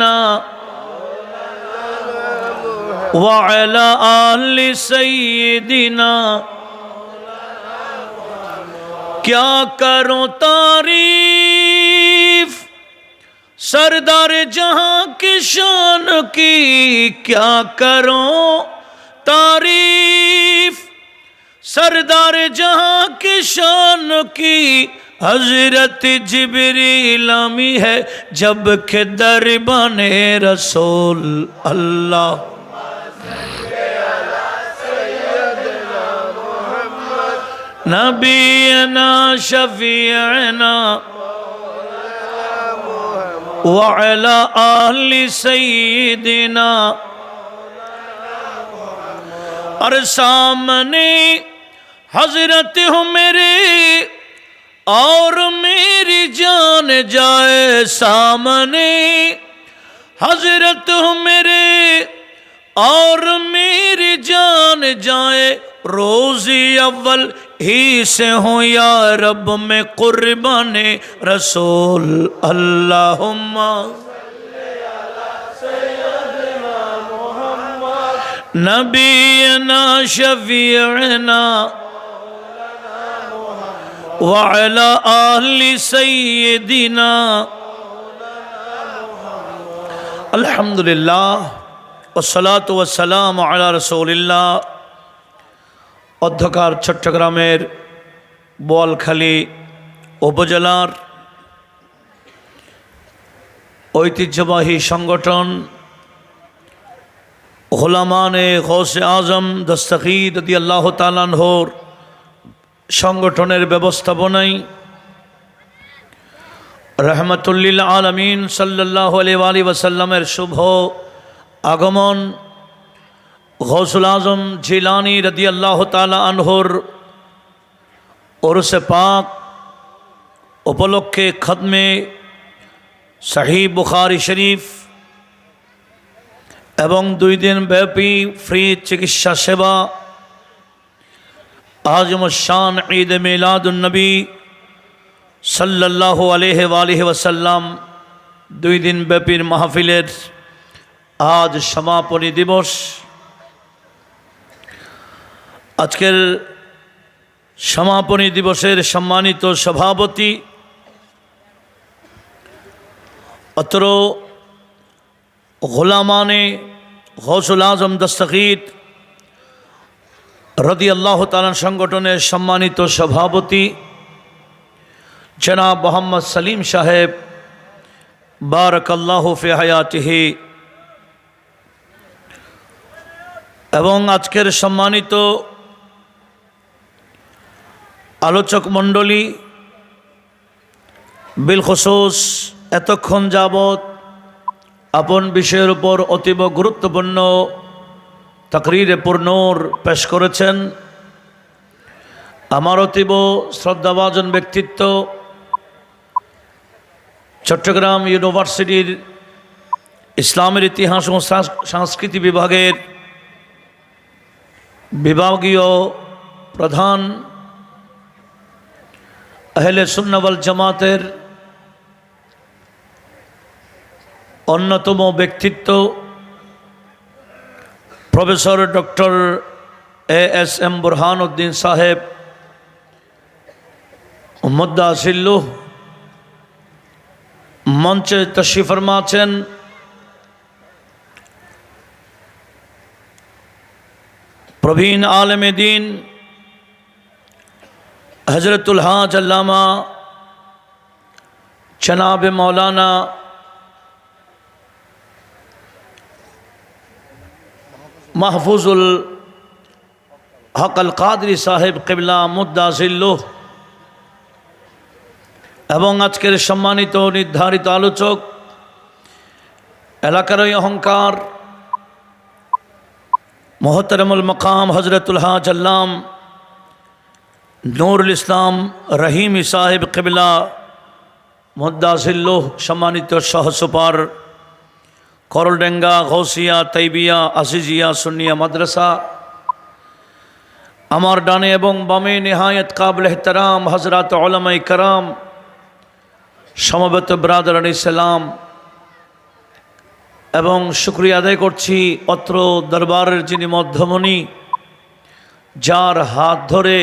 सय्यदना व अला आलि सय्यदिना। क्या करूं तारीफ सरदार जहां की शान की, क्या करूं तारीफ सरदार जहां की शान की। हजरत जिब्रील आमी है जब के दरबाने रसूल। अल्लाह नबीना शफीअना व अला आलि सय्यदिना। और सामने हजरत हो मेरे और मेरी जान जाए, सामने हजरत हो मेरे और मेरी जान जाए। रोज़ी अव्वल ही से हो या रब में कुर्बाने रसूल। अल्लाहुम्मा नबीना शफीअना व अला आलि सय्यदिना। अल्हम्दुलिल्लाह वस्सलातु वस्सलामु अला रसूलिल्लाह। অধ্যকার চট্টগ্রামের বোয়ালখালী উপজেলার ঐতিহ্যবাহী সংগঠন উলামায়ে গৌসে আজম দস্তগীর রাদিয়াল্লাহু তাআলা আনহুর সংগঠনের ব্যবস্থাপনায় রাহমাতুল লিল আলামিন সাল্লাল্লাহু আলাইহি ওয়াসাল্লামের শুভ আগমন गौसुल आज़म जिलानी रदियल्लाहु ताला अनहुर उर्स पाक उपलक्षे खत्मे सही बुखारी शरीफ एवं 2 दिन व्यापी फ्री चिकित्सा सेवा आज़म शान ईद मिलादुन नबी सल्लल्लाहु अलैहि वसल्लम 2 दिन व्यापी महफिलेर आज समापनी दिवस। আজকের সমাপনী দিবসের সম্মানিত সভাপতি অত্র গোলামানে গৌসুল আজম দস্তগীর রাদিয়াল্লাহু তাআলা সংগঠনের সম্মানিত সভাপতি জনাব মোহাম্মদ সলিম সাহেব বারাকাল্লাহু ফি হায়াতিহি এবং আজকের সম্মানিত আলোচক মণ্ডলী বিলখুসুস এতক্ষণ যাবৎ আপন বিষয়ের উপর অতীব গুরুত্বপূর্ণ তাকরীরে পুরনূর পেশ করেছেন। আমার অতীব শ্রদ্ধাভাজন ব্যক্তিত্ব চট্টগ্রাম ইউনিভার্সিটির ইসলামের ইতিহাস ও সংস্কৃতি বিভাগের বিভাগীয় প্রধান আহলে সুন্নাহ ওয়াল জামাতের অন্যতম ব্যক্তিত্ব প্রফেসর ডক্টর এএসএম বুরহানুদ্দিন সাহেব মুদ্দাসিল্লুহ মঞ্চে তশরিফ ফরমা আছেন। প্রবীণ আলেম দ্বীন हज़रतुल हाज अल्लामा जनाब मौलाना महफूजुल हक अल कादरी साहेब किबला मुद्दासिल्लुह एवं आजकेर सम्मानित निर्धारित आलोचक एलाकार अहंकार मोहतरमुल मकाम हज़रतुल हाज अल्लाम नूरुल इस्लाम रहीमी साहेब किबला मुद्दासिल्लुह सम्मानित सह सुपार करलडेंगा गौसिया तैबिया आसिजिया सुन्निया मद्रसा आमार डाने एवं बामे निहायत काबिल एहतराम हजरत उलमाए कराम समबेत ब्रादरान इस्लाम এবং শুকরিয়া আদায় করছি অত্র দরবারের যিনি মধ্যমণি, যার হাত ধরে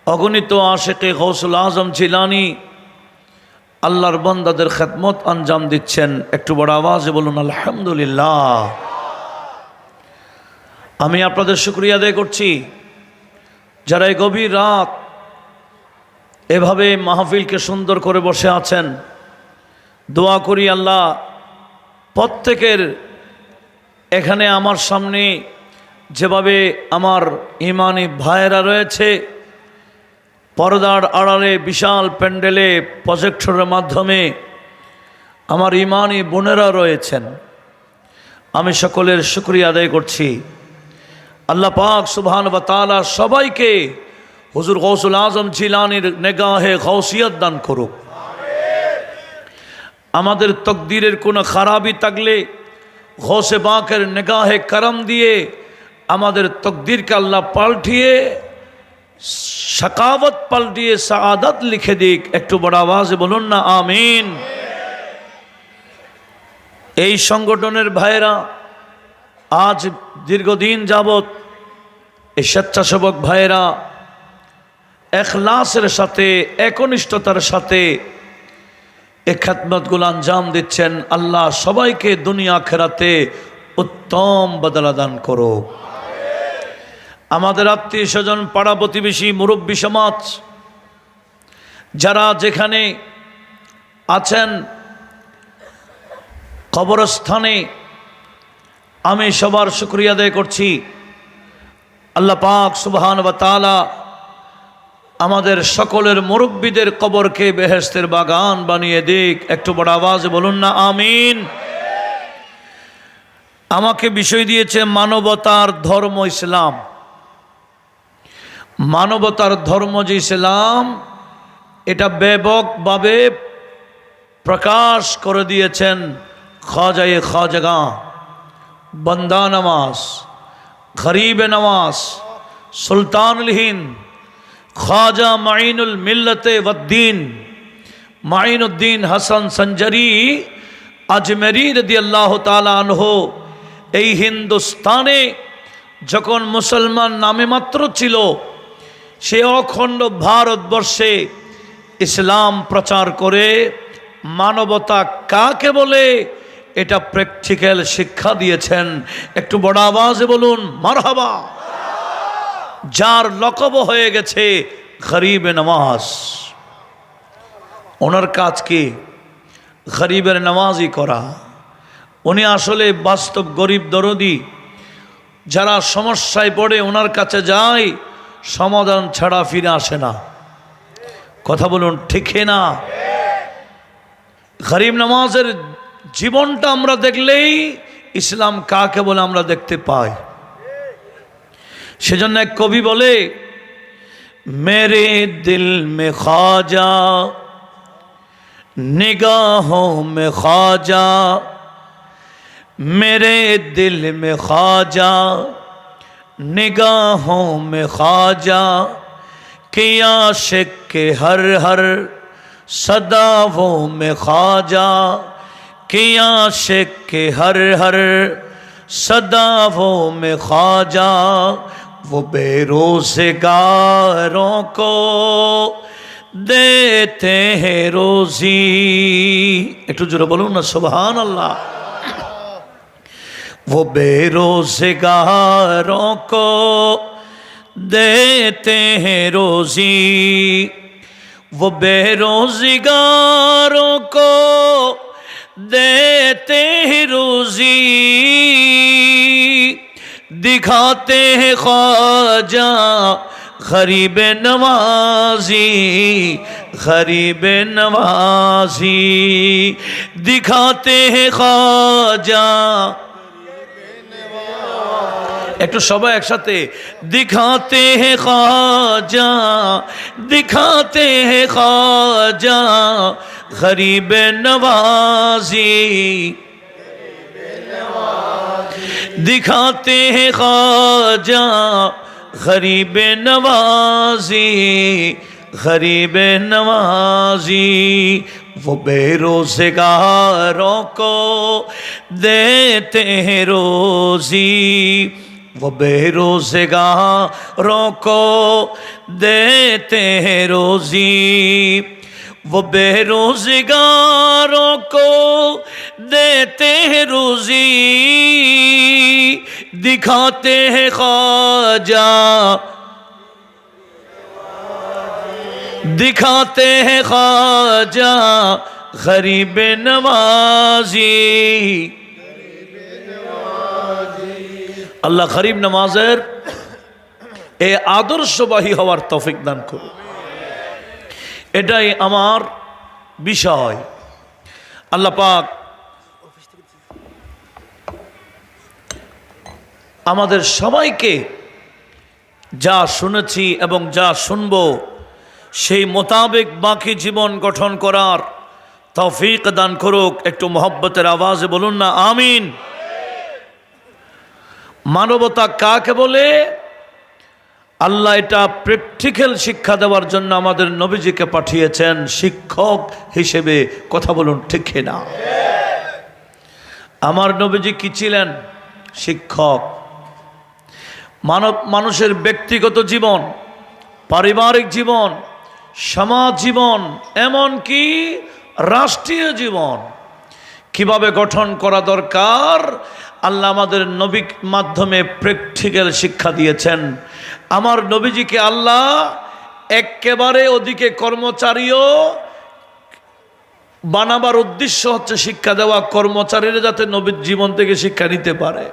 অগণিত আশেকে গৌসুল আজম জিলানী আল্লাহর বান্দাদের খেদমত আঞ্জাম দিচ্ছেন। একটু বড় আওয়াজে বলুন আলহামদুলিল্লাহ। আমি আপনাদের শুকরিয়া আদায় করছি যারা এই গভীর রাত এভাবে মাহফিলকে সুন্দর করে বসে আছেন। দোয়া করি আল্লাহ প্রত্যেকের এখানে আমার সামনে যেভাবে আমার ইমানি ভাইয়েরা রয়েছে, পর্দার আড়ালে বিশাল প্যান্ডেলে প্রজেক্টরের মাধ্যমে আমার ইমানি বোনেরা রয়েছেন, আমি সকলের শুকরিয়া আদায় করছি। আল্লাহ পাক সুবহানাহু ওয়া তাআলা সবাইকে হুজুর গৌসুল আজম জিলানীর নেগাহে গৌসিয়ত দান করুক। আমাদের তকদিরের কোনো খারাপি থাকলে গৌসে পাকের নেগাহে করম দিয়ে আমাদের তকদিরকে আল্লাহ পাল্টিয়ে শাকাওয়াত পাল্টিয়ে সাআদাত লিখে দিক। একটু বড় আওয়াজে বলুন না আমিন। এই সংগঠনের ভাইয়েরা আজ দীর্ঘদিন যাবৎ এই স্বেচ্ছাসেবক ভাইয়েরা ইখলাসের সাথে একনিষ্ঠতার সাথে এই খেদমতগুলো আঞ্জাম দিচ্ছেন। আল্লাহ সবাইকে দুনিয়া আখিরাতে উত্তম বদলা দান করো। আমাদের আত্মীয় স্বজন, পাড়া প্রতিবেশী, মুরব্বী সমাজ যারা যেখানে আছেন, কবরস্থানে আমি সবার শুকরিয়া আদায় করছি। আল্লাহ পাক সুবহানাহু ওয়া তাআলা আমাদের সকলের মুরব্বীদের কবরকে বেহেশতের বাগান বানিয়ে দিক। একটু বড় আওয়াজে বলুন না আমিন। আমাকে বিষয় দিয়েছে মানবতার ধর্ম ইসলাম। মানবতার ধর্ম যে ইসলাম, এটা ব্যাপকভাবে প্রকাশ করে দিয়েছেন খাজায়ে খাজাগাঁ, বন্দা নওয়াজ, গরিব নওয়াজ, সুলতানুল হিন্দ, ख्वाजा माइनुल मिल्लते वद्दीन माइनुद्दीन हसन संजरी আজমেরি রাদিয়াল্লাহু তাআলা আনহু এই হিন্দুস্তানে যখন মুসলমান নামে মাত্র ছিল, সে অখণ্ড ভারতবর্ষে ইসলাম প্রচার করে মানবতা কাকে বলে এটা প্র্যাকটিক্যাল শিক্ষা দিয়েছেন। একটু বড় আওয়াজে বলুন মারহাবা। যার লকব হয়ে গেছে গরিবে নওয়াজ। ওনার কাজ কি? গরিবের নওয়াজি করা। উনি আসলে বাস্তব গরিব দরদি। যারা সমস্যায় পড়ে ওনার কাছে যায়, সমাধান ছাড়া ফিরে আসে না। কথা বলুন ঠিক না? গরিব নওয়াজের জীবনটা আমরা দেখলেই ইসলাম কাকে বলে আমরা দেখতে পাই। সেজন্য এক কবি বলে, মেরে দিল মে খ্বাজা निगाहों में ख्वाजा, मेरे दिल में ख्वाजा निगाहों में ख्वाजा, कि आशिक के हर हर सदाओं में ख्वाजा, कि आशिक के हर हर सदाओं में ख्वाजा, वो बेरोज़गारों को देते हैं रोजी। একটু জোরে বলুন না সুবহানাল্লাহ। वो बेरोज़गारों को देते हैं रोजी, वो बेरोज़गारों को देते हैं रोजी, दिखाते हैं ख्वाजा गरीब नवाजी, गरीब नवाजी, दिखाते हैं ख्वाजा। একটু সবাই একসাথে, दिखाते हैं ख्वाजा, दिखाते हैं ख्वाजा गरीब नवाजी, दिखाते हैं ख्वाजा गरीब नवाजी, गरीब नवाजी वो बेरोजगारों को देते हैं रोजी वो बेरोजगारों को देते हैं रोजी वो बेरोजगारों को देते हैं रोजी दिखाते हैं ख्वाजा दिखाते हैं ख्वाजा गरीब नवाजी আল্লাহ গরিব নওয়াজের এই আদর্শবাহী হওয়ার তৌফিক দান করুন। এটাই আমার বিষয়। আল্লাহ পাক আমাদের সবাইকে যা শুনেছি এবং যা শুনব সেই মোতাবেক বাকি জীবন গঠন করার তৌফিক দান করুক। একটু মোহব্বতের আওয়াজে বলুন না আমিন। মানবতা কাকে বলে? আল্লাহ এটা প্র্যাকটিক্যাল শিক্ষা দেওয়ার জন্য আমাদের নবীজিকে পাঠিয়েছেন শিক্ষক হিসেবে। কথা বলুন ঠিক না? আমার নবীজি কি ছিলেন? শিক্ষক। মানুষের ব্যক্তিগত জীবন, পারিবারিক জীবন, সমাজ জীবন, এমনকি রাষ্ট্রীয় জীবন কিভাবে গঠন করা দরকার আল্লাহ আমাদের নবীর মাধ্যমে প্র্যাকটিক্যাল শিক্ষা দিয়েছেন। আমার নবীজিকে আল্লাহ একেবারে ওদিকে কর্মচারীও বানাবার উদ্দেশ্য হচ্ছে শিক্ষা দেওয়া, কর্মচারীরা যাতে নবীর জীবন থেকে শিক্ষা নিতে পারে।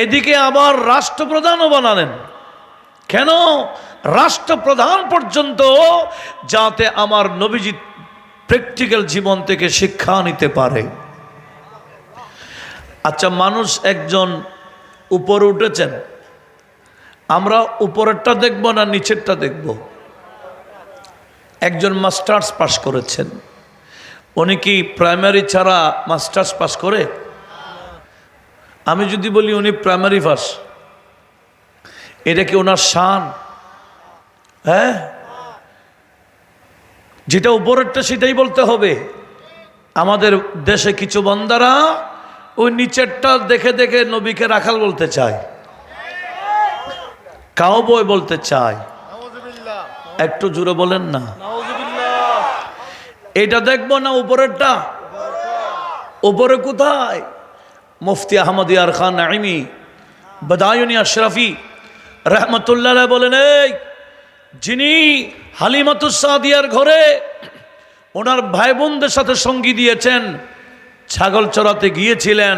এদিকে আবার রাষ্ট্রপ্রধানও বানালেন। কেন? রাষ্ট্রপ্রধান পর্যন্ত যাতে আমার নবীজি প্র্যাকটিক্যাল জীবন থেকে শিক্ষা নিতে পারে। আচ্ছা, মানুষ একজন উপরে উঠেছেন, আমরা উপরেরটা দেখব না নিচেরটা দেখব? একজন মাস্টার্স পাস করেছেন, উনি কি প্রাইমারি ছাড়া মাস্টার্স পাস করে? আমি যদি বলি উনি প্রাইমারি পাস, এটা কি ওনার শান? হ্যাঁ, যেটা উপরেরটা সেটাই বলতে হবে। আমাদের দেশে কিছু বান্দারা ওই নিচেরটা দেখে দেখে নবীকে রাখাল বলতে চায়, কাউবয় বলতে চায়। একটু জোরে বলেন না। এটা দেখবো না উপরেরটা? উপরে কোথায়? মুফতি আহমদ ইয়ার খান নাইমি বদায়ুনি আশরাফি রহমতুল্লাহ বলেন, এই যিনি হালিমাতুস সাদিয়ার ঘরে ওনার ভাই বোনদের সাথে সঙ্গী দিয়েছেন, ছাগল চড়াতে গিয়েছিলেন,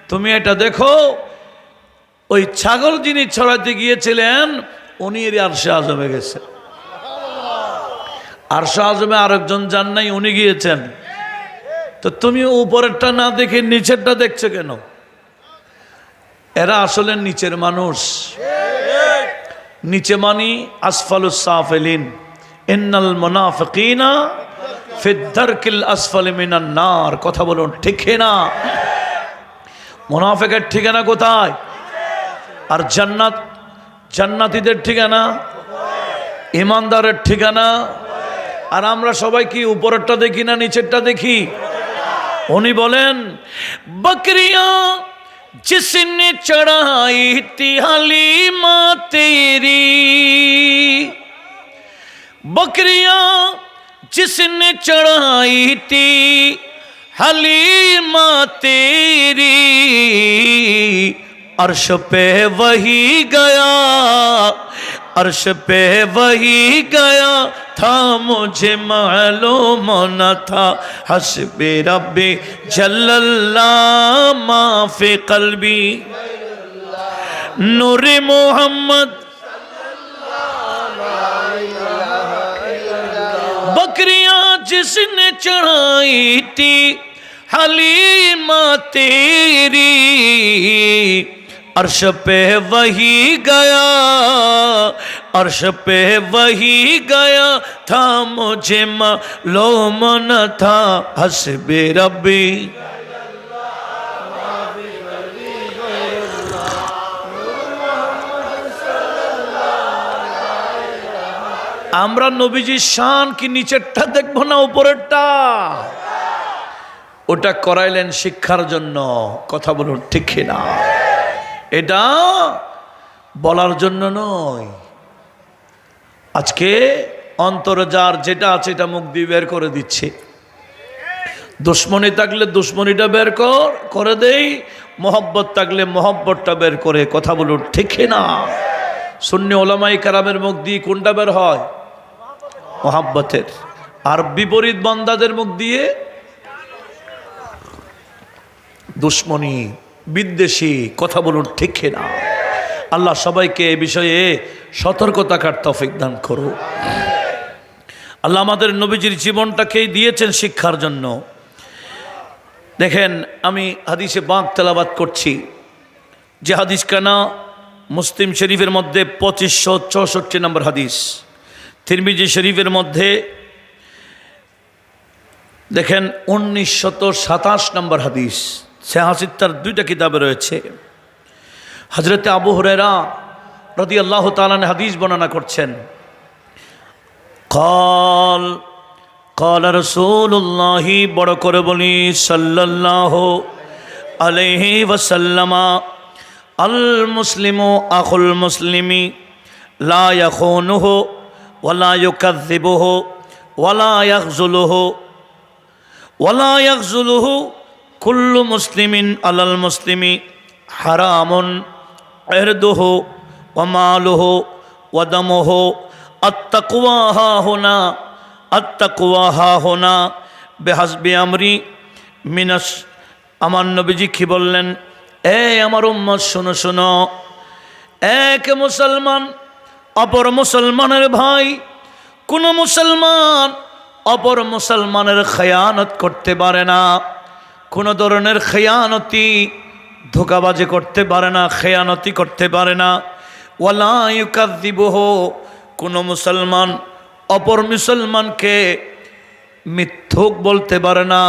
তুমি এটা দেখো, ওই ছাগল যিনি চড়াতে গিয়েছিলেন উনি এর আরশে আজমে গেছে। আরশে আজমে আরেকজন যান নাই, উনি গিয়েছেন। তো তুমি উপরেরটা না দেখে নিচেরটা দেখছো কেন? এরা আসলে নিচের মানুষ। নিচে মানি আসফালুস সাফিলিন, ইন্নাল মুনাফিকিনা ফিদ দারকিল আসফালি মিনান নার। কথা বলুন ঠিক না? মুনাফিকের ঠিকানা কোথায়? আর জান্নাত, জান্নাতীদের ঠিকানা, ইমানদারের ঠিকানা। আর আমরা সবাই কি উপরেরটা দেখি না নিচেরটা দেখি? উনি বলেন, বকরিয়া जिसने चढ़ाई थी हलीमा तेरी, बकरियां जिसने चढ़ाई थी हलीमा तेरी, अर्श पे वही गया, अर्श पे वही गया था, मुझे मालूम न था, हस्बे रब्बी जल्लल्लाह माफी कल्बी, नूरे मोहम्मद। बकरियां जिसने चढ़ाई थी हलीमा तेरी, अर्श पे वही गया, अर्श पे वही गया था, मुझे मालूम न था, हस्बे रब्बी। আমরা নবীজির শান কি নিচেরটা দেখবো না উপরেরটা? ওটা করাইলেন শিক্ষার জন্য, কথা বলুন ঠিক না? এটা বলার জন্য নয়। আজকে অন্তরে যার যেটা আছে এটা মুখ দিয়ে বের করে দিচ্ছে। দুশ্মনী থাকলে দুশ্মনীটা বের করে দেই, মোহব্বত থাকলে মোহব্বতটা বের করে, কথা বলুন ঠিক না? সুন্নি ওলামাই কেরামের মুখ দিয়ে কোনটা বের হয়? মোহাব্বতের। আর বিপরীত বান্দাদের মুখ দিয়ে দুশ্মনী, বিদ্বেষী, কথা বলুন ঠিক না? আল্লাহ সবাইকে এই বিষয়ে সতর্ক থাকার তৌফিক দান করুন। আল্লাহ আমাদের নবীজির জীবনটাকেই দিয়েছেন শিক্ষার জন্য। দেখেন, আমি হাদিসে বাঁক তেলাবাত করছি, যে হাদিস কানা মুসলিম শরীফের মধ্যে 2564 নম্বর হাদিস, তিরমিজি শরীফের মধ্যে দেখেন 1927 নম্বর হাদিস। 86 তার 2টা কিতাবে রয়েছে। হযরতে আবু হুরায়রা রাদিয়াল্লাহু তাআলা হাদিস বর্ণনা করছেন, قال رسول الله, বড় করে বলি, সাল্লাল্লাহু আলাইহি ওয়াসাল্লাম, আল মুসলিমু আখুল মুসলিমি লা ইয়াখুনুহু ওয়ালা ইউকাযযিবুহু ওয়ালা ইয়াখযুলুহু কুল্লু মুসলিমিন আলাল মুসলিমি হারামুন ইরদুহু ওয়া মালুহু ওয়া দামুহু আত্তাকওয়া হা হোনা বেহাসবি আমরি মিনাস। আমার নবীজি কি বললেন? আমার উম্মত শোনো শোনো, এক মুসলমান অপর মুসলমানের ভাই, কোন মুসলমান অপর মুসলমানের খেয়ানত করতে পারে না, কোন ধরনের খেয়ানতি, ধোঁকাবাজি করতে পারে না, খেয়ানতি করতে পারে না। ওয়ালা ইউকাযযিবুহু, কোন মুসলমান অপর মুসলমানকে মিথ্যুক বলতে পারে না।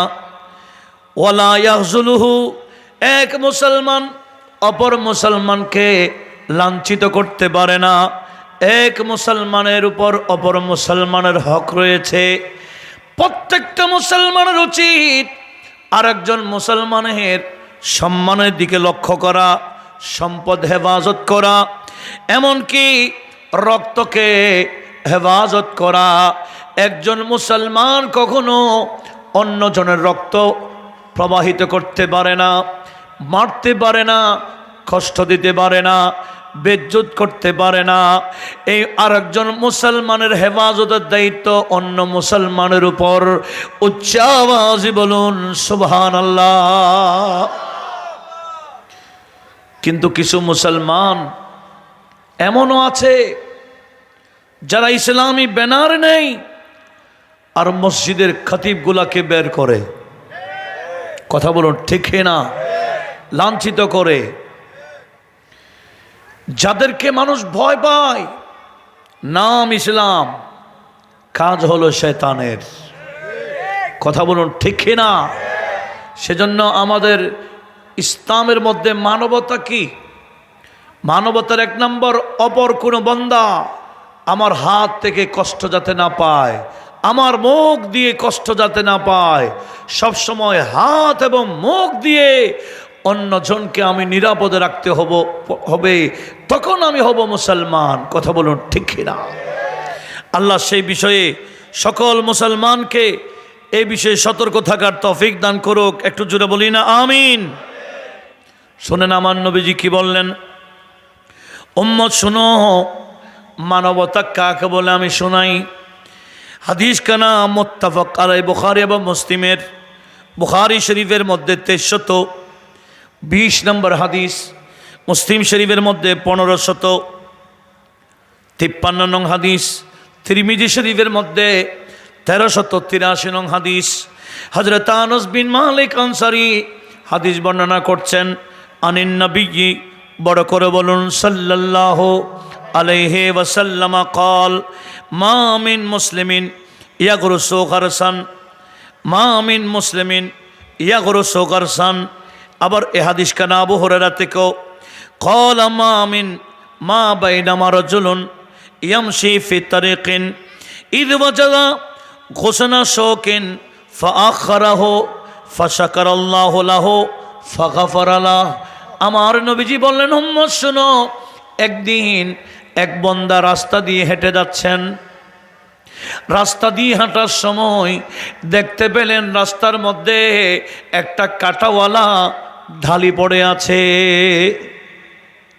ওয়ালা ইয়াহজুলুহু, এক মুসলমান অপর মুসলমানকে লাঞ্ছিত করতে পারে না। এক মুসলমানের উপর অপর মুসলমানের হক রয়েছে। প্রত্যেকটা মুসলমানের উচিত আরেকজন মুসলমানের সম্মানের দিকে লক্ষ্য করা, সম্পদ হেফাজত করা, এমনকি রক্তকে হেফাজত করা। একজন মুসলমান কখনো অন্যজনের রক্ত প্রবাহিত করতে পারে না, মারতে পারে না, কষ্ট দিতে পারে না, বেজ্জত করতে পারে না। এই আরেকজন মুসলমানের হেফাজতের দায়িত্ব অন্য মুসলমানের উপর। উচ্চ আওয়াজে বলুন সুবহানাল্লাহ। কিন্তু কিছু মুসলমান এমনও আছে যারা ইসলামী ব্যানার নেই আর মসজিদের খতিবগুলাকে বের করে, কথা বলুন ঠিক না, লাঞ্ছিত করে। যাদেরকে মানুষ ভয় পায়, নাম ইসলাম, কাজ হলো শয়তানের, কথা বলুন ঠিক না। সেজন্য আমাদের ইসলামের মধ্যে মানবতা কি? মানবতার 1 নম্বর, অপর কোনো বান্দা আমার হাত থেকে কষ্ট যাতে না পায়, আমার মুখ দিয়ে কষ্ট যাতে না পায়, সবসময় হাত এবং মুখ দিয়ে অন্যজনকে আমি নিরাপদে রাখতে হবে, তখন আমি হব মুসলমান, কথা বলুন ঠিক না। আল্লাহ সেই বিষয়ে সকল মুসলমানকে এই বিষয়ে সতর্ক থাকার তৌফিক দান করুক। একটু জোরে বলি না আমিন। শোনেন আমার নবীজি কি বললেন? উম্মত শুনো, মানবতা কাকে বলে আমি শোনাই। হাদিস কানা মুত্তাফাক আলাই, বুখারী এবং মুসলিমের, বুখারী শরীফের মধ্যে 1320 নম্বর হাদিস, মুসলিম শরীফের মধ্যে 1553 নং হাদিস, তিরমিজি শরীফের মধ্যে 1383 নং হাদিস। হযরত আনাস বিন মালিক আনসারী হাদিস বর্ণনা করছেন, আনিন নবী, বড় করে বলুন সাল্লাল্লাহু আলাইহি ওয়াসাল্লাম قال মা মিন মুসলিমিন ইয়াগরুসু গারসান, মা মিন মুসলিমিন ইয়াগরুসু গারসান। আবার এ হাদিস কানা আবু হুরায়রা থেকেও, قال মা বাইনামা রাজুলুন ইয়ামশি ফি তারিকিন ইদ ওয়াজাদা ঘোষণা শৌকিন ফাআখারাহু ফাশাকারাল্লাহু লাহু ফাগাফারা লাহু। আমার নবীজি বললেন, উম্মত শোনো, একদিন এক বান্দা রাস্তা দিয়ে হেঁটে যাচ্ছেন। রাস্তা দিয়ে হাঁটার সময় দেখতে পেলেন রাস্তার মধ্যে একটা কাঁটাওয়ালা ঢালি পড়ে আছে।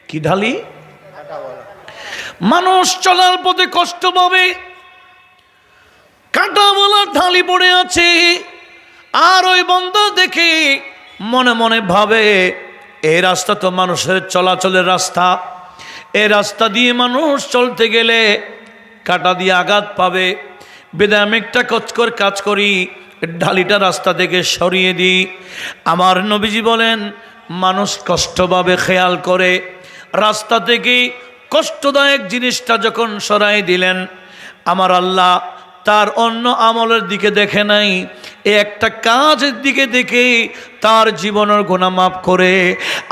কি ঢালি? মানুষ চলার পথে কষ্ট পাবে, কাঁটাওয়ালা ঢালি পড়ে আছে। আর ওই বান্দা দেখে মনে মনে ভাবে, এই রাস্তা তো মানুষের চলাচলের রাস্তা, এই রাস্তা দিয়ে মানুষ চলতে গেলে কাঁটা দিয়ে আঘাত পাবে, বেদা আমি একটা কাজ করি, ঢালিটা রাস্তা থেকে সরিয়ে দিই। আমার নবীজি বলেন, মানুষ কষ্ট পাবে খেয়াল করে রাস্তা থেকে কষ্টদায়ক জিনিসটা যখন সরাই দিলেন, আমার আল্লাহ তার অন্য আমলের দিকে দেখে নাই, এই একটা কাজের দিকে দেখে তার জীবনের গুনাহ মাফ করে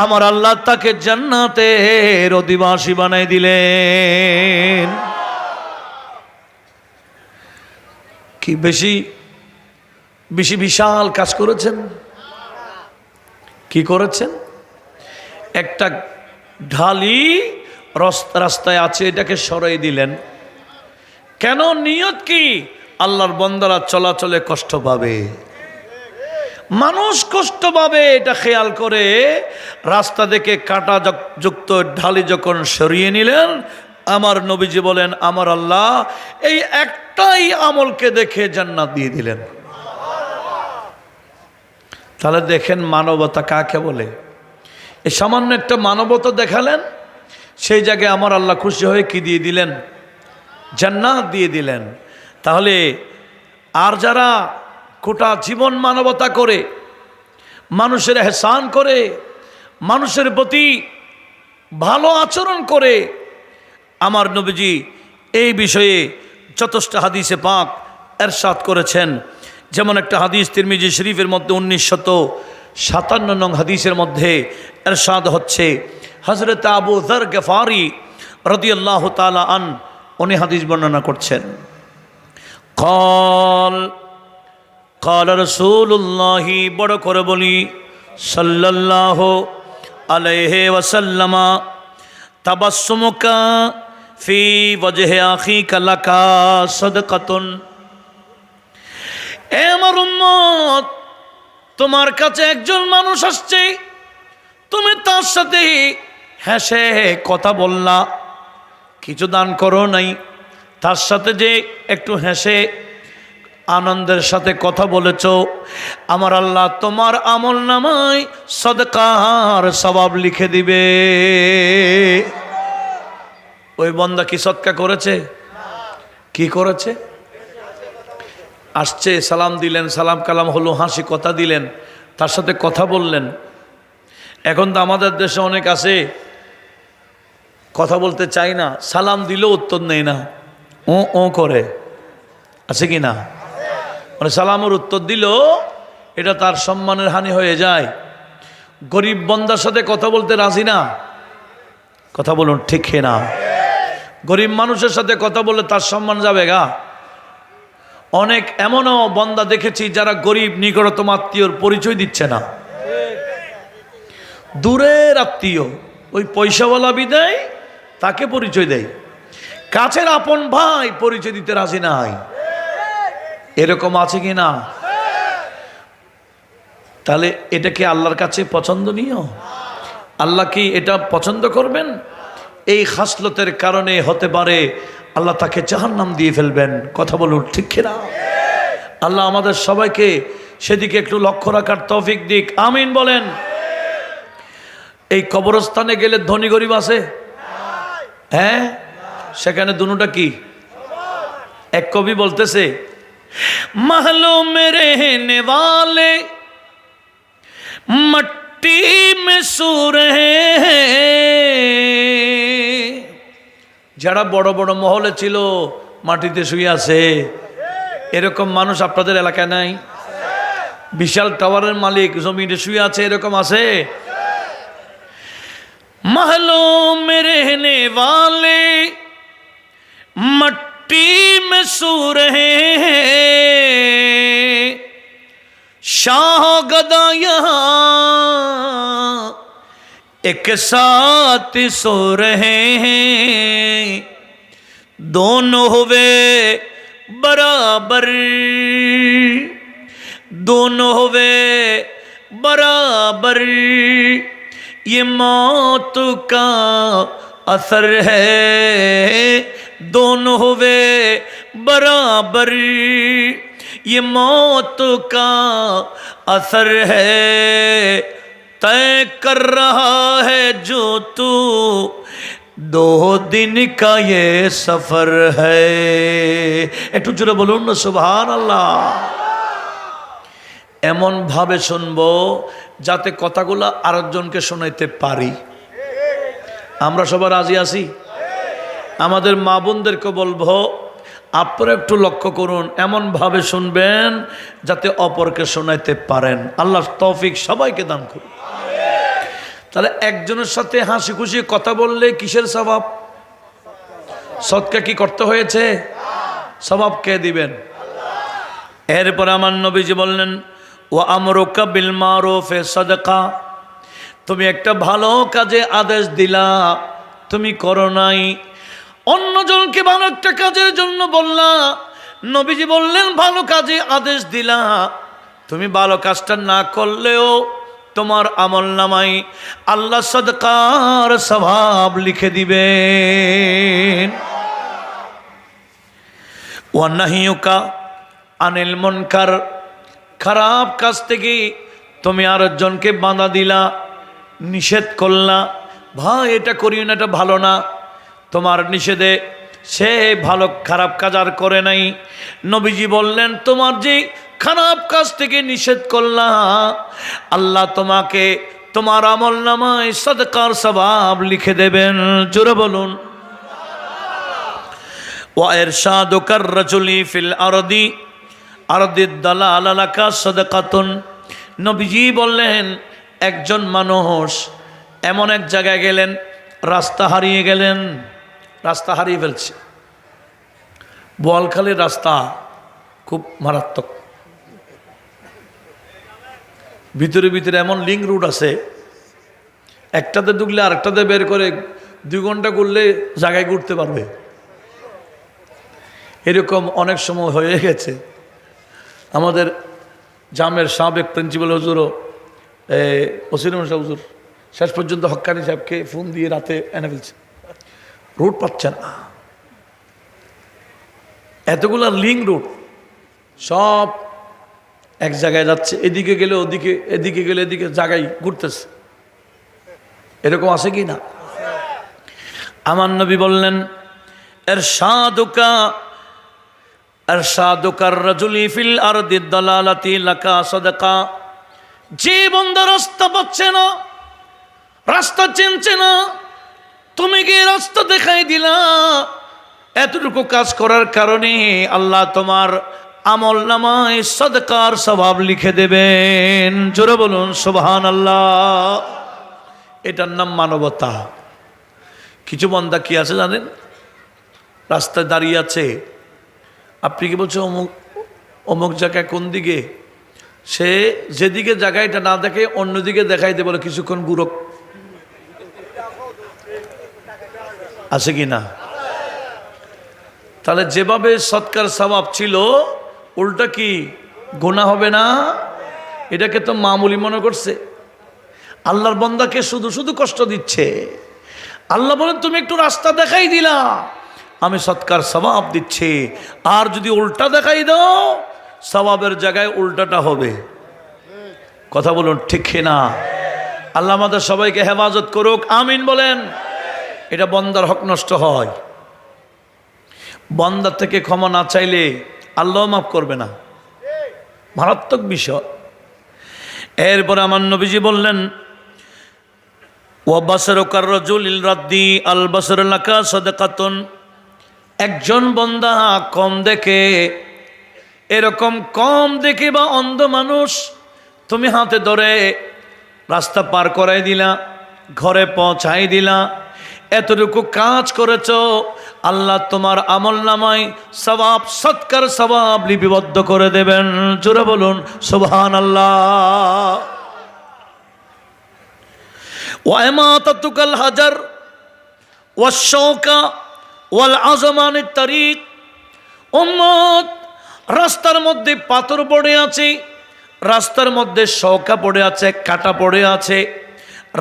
আমার আল্লাহ তাকে জান্নাতের অধিবাসী বানাই দিলেন। কি বেশি বেশি বিশাল কাজ করেছেন? কি করেছেন? একটা ঢালি রাস্তায় আছে, এটাকে সরাই দিলেন। কেন? নিয়ত কি? আল্লাহর বান্দারা চলাচলে কষ্ট পাবে, মানুষ কষ্ট পাবে, এটা খেয়াল করে রাস্তা থেকে কাঁটা যুক্ত ঢালি যখন সরিয়ে নিলেন, আমার নবীজি বলেন, আমার আল্লাহ এই একটাই আমলকে দেখে জান্নাত দিয়ে দিলেন। তাহলে দেখেন মানবতা কাকে বলে। এই সামান্য একটা মানবতা দেখালেন, সেই জায়গায় আমার আল্লাহ খুশি হয়ে কি দিয়ে দিলেন? জান্নাত দিয়ে দিলেন। তাহলে আর যারা গোটা জীবন মানবতা করে, মানুষের এহসান করে, মানুষের প্রতি ভালো আচরণ করে, আমার নবীজি এই বিষয়ে যথেষ্ট হাদিসে পাক এরশাদ করেছেন। যেমন একটা হাদিস তিরমিজি শরীফের মধ্যে 1957 নং হাদিসের মধ্যে এরশাদ হচ্ছে, হযরত আবু যর গফারি রাদিয়াল্লাহু তাআলা আন উনি হাদিস বর্ণনা করছেন, قال رسول الله, বড় করে বলি, সাল্লাল্লাহু আলাইহি ওয়াসাল্লাম, তাবাসসুমুকা ফি ওয়াজহি আখিকা লাকা সাদকাতুন। এ আমার উম্মত, তোমার কাছে একজন মানুষ আসছে, তুমি তার সাথে হেসে কথা বললা, কিছু দান করো নাই, তার সাথে যে একটু হেসে আনন্দের সাথে কথা বলেছ, আমার আল্লাহ তোমার আমল নামায় সদকার সওয়াব লিখে দিবে। ওই বান্দা কি সদকা করেছে? কি করেছে? আসছে, সালাম দিলেন, সালাম কালাম হলো, হাসি কথা দিলেন, তার সাথে কথা বললেন। এখন তো আমাদের দেশে অনেক আছে কথা বলতে চাই না, সালাম দিলেও উত্তর নেই না, ও করে, আছে কি না? মানে সালামের উত্তর দিল, এটা তার সম্মানের হানি হয়ে যায়। গরিব বান্দার সাথে কথা বলতে রাজি না, কথা বলুন ঠিক না? গরিব মানুষের সাথে কথা বললে তার সম্মান যাবে গা। অনেক এমনও বান্দা দেখেছি যারা গরিব নিকটতম আত্মীয়র পরিচয় দিচ্ছে না, দূরের আত্মীয়, ওই পয়সাওয়ালা বিদায় তাকে পরিচয় দেয়, কাছের আপন ভাই পরিচয় দিতে রাজি নাই। এরকম আছে কি না? তাহলে এটা কি আল্লাহর কাছে পছন্দনীয়? আল্লাহ কি এটা পছন্দ করবেন? এই খাসলতের কারণে হতে পারে আল্লাহ তাকে জাহান্নাম দিয়ে ফেলবেন। কথা বলুন ঠিক কিনা? আল্লাহ আমাদের সবাইকে সেদিকে একটু লক্ষ্য রাখার তৌফিক দিক, আমিন বলেন। এই কবরস্থানে গেলে ধনী গরিব আছে? হ্যাঁ, সেখানে দুটোটা কি? এক কবি বলতেছে, महलों में रहने वाले मट्टी में सो रहे हैं। যারা বড় বড় মহলে ছিল মাটিতে শুয়ে আছে, এরকম মানুষ আপনাদের এলাকায় নাই? বিশাল টাওয়ারের মালিক জমিনে শুয়ে আছে, এরকম আছে? महलों में रहने वाले मट्टी मिट्टी में सो रहे हैं, शाह गदा यहाँ एक साथ सो रहे हैं, दोनों हुए बराबर, दोनों हुए बराबर, ये मौत का असर है, दोनों हुए बराबर, ये मौत का असर है, तय कर रहा है जो तू 2 दिन का ये सफर है। একটু জোরে বলুন না সুবহানাল্লাহ। এমন ভাবে শুনবো যাতে কথাগুলো আরেকজনকে শোনাইতে পারি। আমরা সবাই রাজি আছি? আমাদের মা বোনদেরকে বলবো আপনারা একটু লক্ষ্য করুন, এমন ভাবে শুনবেন যাতে অপরকে শোনাইতে পারেন। আল্লাহ তৌফিক সবাইকে দান করুন। তাহলে একজনের সাথে হাসি খুশি কথা বললে কিসের সওয়াব? সদকা কি করতে হয়েছে? সওয়াব কে দিবেন? এরপর আমার নবীজি বললেন ওয়া আমরুকা বিল মারুফে সাদাকা, তুমি একটা ভালো কাজে আদেশ দিলা, তুমি করো নাই, অন্যজনকে ভালো একটা কাজের জন্য বললা, নবীজি বললেন ভালো কাজে আদেশ দিলা, তুমি ভালো কাজটা না করলেও তোমার আমলনামায় আল্লাহ সাদকার সওয়াব লিখে দিবেন। ওয়া নাহিয়ুকা আনিল মুনকার, খারাপ কাজ থেকে তুমি আরেকজনকে বাধা দিলা, নিষেধ করলা, ভাই এটা করিও না, এটা ভালো না, তোমার নিষেধে সে ভালো খারাপ কাজ আর করে নাই। নবীজি বললেন তোমার যে খারাপ কাজ থেকে নিষেধ করলা, আল্লাহ তোমাকে তোমার আমলনামায় সাদকার সওয়াব লিখে দেবেন। জোরে বলুন। ওয়া ইরশাদুকার রাজুলি ফিল আরদি আরদিদ দালালা লাকা সাদাকাতুন, নবীজি বললেন একজন মানুষ এমন এক জায়গায় গেলেন, রাস্তা হারিয়ে গেলেন, রাস্তা হারিয়ে ফেলছে। বোয়ালখালীর রাস্তা খুব মারাত্মক, ভিতরে ভিতরে এমন লিঙ্ক রুট আছে, একটাতে ঢুকলে আরেকটাতে বের করে 2 ঘন্টা ঘুরলে জায়গায় ঘুরতে পারবে। এরকম অনেক সময় হয়ে গেছে। আমাদের জামের সাবেক প্রিন্সিপাল হুজুরও ওসিরুম শাহ হুজুর শেষ পর্যন্ত হক্কানি সাহেবকে ফোন দিয়ে রাতে এনে ফেলছে, রুট পাচ্ছে না। এতগুলা লিঙ্ক রুট সব এক জায়গায় যাচ্ছে, এদিকে গেলে ওদিকে, এদিকে গেলে এদিকে, জায়গায় ঘুরতেছে। এরকম আছে কি না? আমার নবী বললেন ইরশাদুকা ইরশাদুকার রাজুলি ফিল আরদি দালালাতি লাকা সাদাকা, যে বান্দা রাস্তা পাচ্ছে না, রাস্তা চিনছে না, তুমি গিয়ে রাস্তা দেখাই দিলা, এতটুকু কাজ করার কারণে আল্লাহ তোমার আমলনামায় সাদকার সওয়াব লিখে দেবেন। জোরে বলুন সুবহানাল্লাহ। এটার নাম মানবতা। কিছু বান্দা কি আছে জানেন, রাস্তায় দাঁড়িয়ে আছে, আপনি কি বলছেন অমুক অমুক জায়গায় কোন দিকে, সে যেদিকে জায়গাটা না দেখে অন্যদিকে দেখাইতে বলে কিছুক্ষণ গুরক আছে কি না? তাহলে যেভাবে সৎকার সওয়াব ছিল উল্টা কি গুনাহ হবে না? এটাকে তো মামুলি মনে করছে, আল্লাহর বান্দাকে শুধু শুধু কষ্ট দিচ্ছে। আল্লাহ বলেন তুমি একটু রাস্তা দেখাই দিলা, আমি সৎকার সওয়াব দিচ্ছি, আর যদি উল্টা দেখাই দাও সওয়াবের জায়গায় উল্টাটা হবে। কথা বলুন ঠিক না? আল্লাহ আমাদের সবাইকে হেফাজত করুক, আমিন বলেন। এটা বান্দার হক নষ্ট হয়, বান্দার থেকে ক্ষমা না চাইলে আল্লাহ মাফ করবে না, মারাত্মক বিষয়। এরপরে আমার নবীজি বললেন ওয়া বাসারুকার রাজুলিল রাদ্দি আল বাসার লাকা সাদাকাতুন, একজন বান্দা কম দেখে, এরকম কম দেখে বা অন্ধ মানুষ তুমি হাতে ধরে রাস্তা পার করাই দিলা, ঘরে পৌঁছাই দিলা, এতটুকু কাজ করেছো, আল্লাহ তোমার আমলনামায় সওয়াব সৎকার সওয়াব লিপিবদ্ধ করে দেবেন। জোরে বলুন সুবহানাল্লাহ। ওয়া ইমাতাতুকাল হাজার ওয়াশ শাওকা ওয়াল আযমানিত তারিক। উম্মত, রাস্তার মধ্যে পাথর পড়ে আছে, রাস্তার মধ্যে শওকা পড়ে আছে, কাঁটা পড়ে আছে,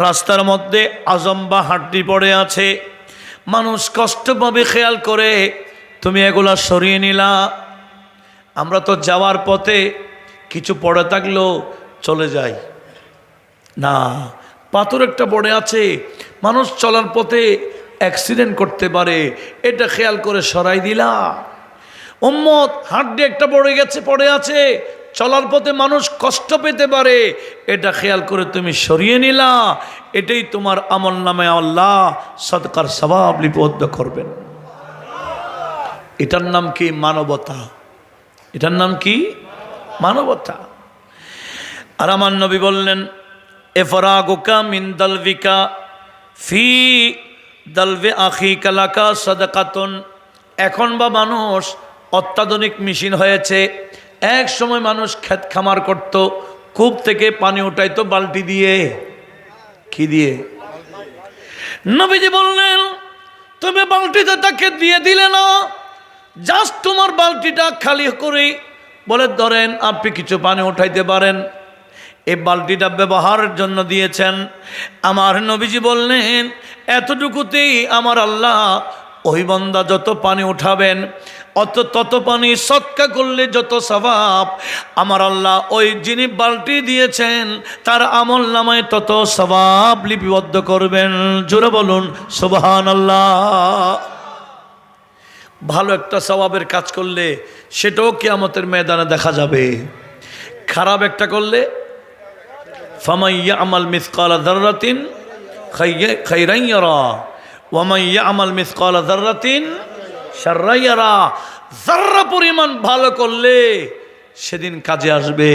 রাস্তার মধ্যে আজম বা হাড্ডি পড়ে আছে, মানুষ কষ্ট পাবে খেয়াল করে তুমি এগুলা সরিয়ে নিলা। আমরা তো যাওয়ার পথে কিছু পড়ে থাকলেও চলে যাই না, পাথর একটা পড়ে আছে, মানুষ চলার পথে অ্যাক্সিডেন্ট করতে পারে, এটা খেয়াল করে সরাই দিলা। উম্মত, হাড্ডি একটা পড়ে আছে, চলার পথে মানুষ কষ্ট পেতে পারে, এটা খেয়াল করে তুমি সরিয়ে নিলা। এটাই তোমার আমল নামে আল্লাহ সদকার সওয়াব লিপিবদ্ধ করবেন। এটার নাম কি? মানবতা। এটার নাম কি? মানবতা। আর আমার নবী বললেন, ইফরাগুকা মিন দালবিকা ফি দালবি আখিকা লাকা সাদাকাতুন। এখন বা মানুষ অত্যাধুনিক মেশিন হয়েছে, এক সময় মানুষ ক্ষেত খামার করত, কূপ থেকে পানি উঠাইতো বালতি দিয়ে। কি দিয়ে? নবীজি বললেন, তুমি বালতিটা তাকে দিয়ে দিলে না, জাস্ট তোমার বালতিটা খালি করে বলে ধরেন আপনি কিছু পানি উঠাইতে পারেন, এই বালতিটা ব্যবহারের জন্য দিয়েছেন। আমার নবীজি বললেন, এতটুকুতেই আমার আল্লাহ ওই বান্দা যত পানি উঠাবেন তত পানি সদকা করলে যত সওয়াব, আমার আল্লাহ ওই যিনি বালতি দিয়েছেন তার আমল নামায় তত সওয়াব লিপিবদ্ধ করবেন। জোরে বলুন সুবহানাল্লাহ। ভালো একটা সওয়াবের কাজ করলে সেটাও কিয়ামতের ময়দানে দেখা যাবে। খারাপ একটা করলে ফামান ইয়ামাল মিসকালা যাররাতিন খায়রান ইয়ারা ওয়া মান ইয়ামাল মিসকালা যাররাতিন শাররান ইয়ারা। যাররা পরিমাণ ভালো করলে সেদিন কাজে আসবে,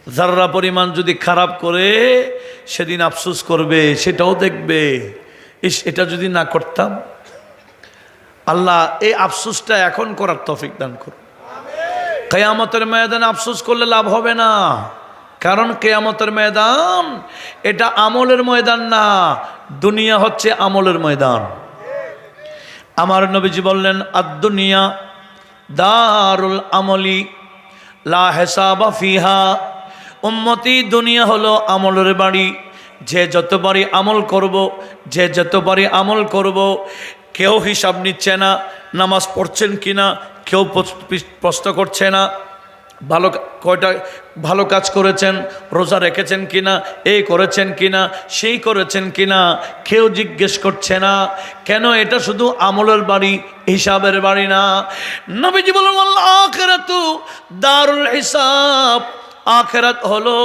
যাররা পরিমাণ যদি খারাপ করে সেদিন আফসোস করবে, সেটাও দেখবে, ইস এটা যদি না করতাম। আল্লাহ এই আফসোসটা এখন করার তৌফিক দান করুন। কিয়ামতের ময়দানে আফসোস করলে লাভ হবে না, কারণ কিয়ামতের ময়দান এটা আমলের ময়দান না, দুনিয়া হচ্ছে আমলের ময়দান। আমার নবীজি বললেন, আদ-দুনিয়া দারুল আমলি লা হিসাবা ফিহা। উম্মতি, দুনিয়া হলো আমলের বাড়ি, যে যতবারই আমল করব, যে যতবারই আমল করব, কেউ হিসাব নিচ্ছে না নামাজ পড়ছেন কিনা, কেউ প্রশ্ন করছে না কয়টা ভালো কাজ করেছেন, রোজা রেখেছেন কিনা, এই করেছেন কিনা, সেই করেছেন কিনা, কেউ জিজ্ঞেস করছে না। কেন? এটা শুধু আমলের বাড়ি, হিসাবের বাড়ি না। নবীজি বলেন, আখিরাতু দারুল হিসাব। আখিরাত হলো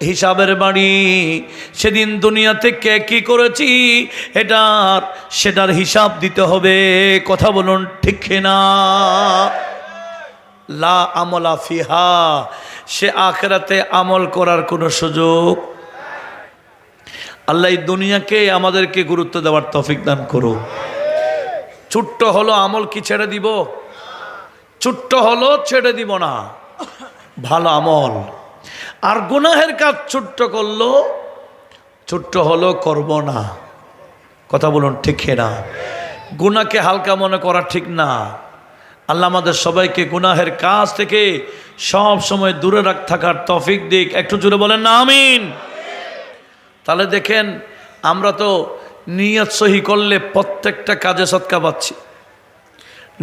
হিসাবের বাড়ি। সেদিন দুনিয়াতে কে কি করেছি সেটার হিসাব দিতে হবে। কথা বলুন ঠিক না? লা আমলা ফিহা, সে আখিরাতে আমল করার কোনো সুযোগ। আল্লাহ এই দুনিয়াকে আমাদেরকে গুরুত্ব দেওয়ার তৌফিক দান করো। ছোট্ট হলো আমল কি ছেড়ে দিব? ছোট্ট হলো ছেড়ে দিব না, ভালো আমল। আর গুনাহের কাজ ছোট্ট করলো, ছোট্ট হলো করব না। কথা বলুন ঠিক না? গুনাহকে হালকা মনে করা ঠিক না। আল্লাহ আমাদের সবাইকে গুনাহের কাজ থেকে সব সময় দূরে থাকার তৌফিক দিক। একটু জোরে বলেন না আমিন। তাহলে দেখেন, আমরা তো নিয়ত সহি করলে প্রত্যেকটা কাজে সদকা পাচ্ছি।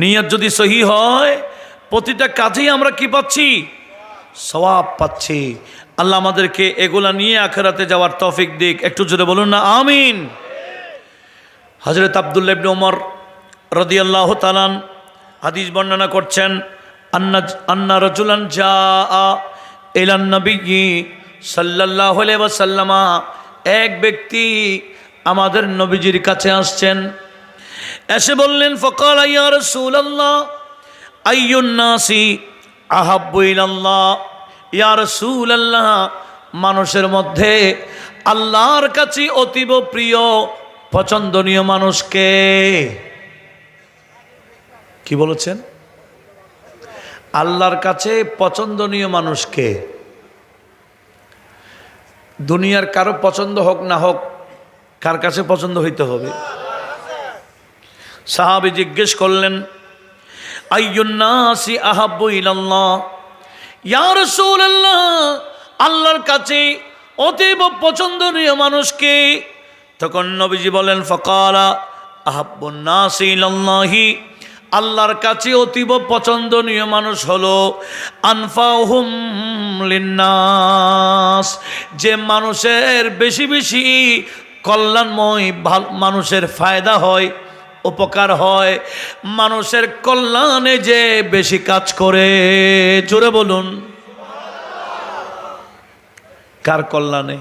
নিয়ত যদি সহি হয়, প্রতিটা কাজেই আমরা কি পাচ্ছি? সওয়াব পাচ্ছি। আল্লাহ আমাদেরকে এগুলা নিয়ে আখিরাতে যাওয়ার তৌফিক দিক। একটু জোরে বলুন না আমিন। হযরত আব্দুল্লাহ ইবনে ওমর রাদিয়াল্লাহু তাআলা হাদিস বর্ণনা করছেন, আন্না রাজুলান জাআ ইলান নবিয়্যি সাল্লাল্লাহু আলাইহি ওয়াসাল্লাম। এক ব্যক্তি আমাদের নবীজির কাছে আসছেন, এসে বললেন, ফাকালা ইয়া রাসূলুল্লাহ আইয়ুন নাসি আহাব্বু ইলাল্লাহ। ইয়া রাসূলুল্লাহ, মানুষের মধ্যে আল্লাহর কাছে অতীব প্রিয় পছন্দনীয় মানুষকে কি বলেছেন? আল্লাহর কাছে পছন্দনীয় মানুষকে। দুনিয়ার কারো পছন্দ হোক না হোক, কার কাছে পছন্দ হইতে হবে? সাহাবী জিজ্ঞেস করলেন, আইয়ুন নাসি আহাব্বু ইলাল্লাহ, ইয়া রাসূলুল্লাহ, আল্লাহর কাছে অতীব পছন্দনীয় মানুষকে? তখন নবীজি বলেন, ফাকালা আহাব্বুন নাসি ইলাল্লাহি, আল্লাহর কাছে অতীব পছন্দনীয় মানুষ হলো আনফাহুম লিন্নাস, যে মানুষের বেশি বেশি কল্যাণময়, মানুষের ফায়দা হয়, উপকার হয়, মানুষের কল্যাণে যে বেশি কাজ করে। জোরে বলুন, কার কল্যাণে?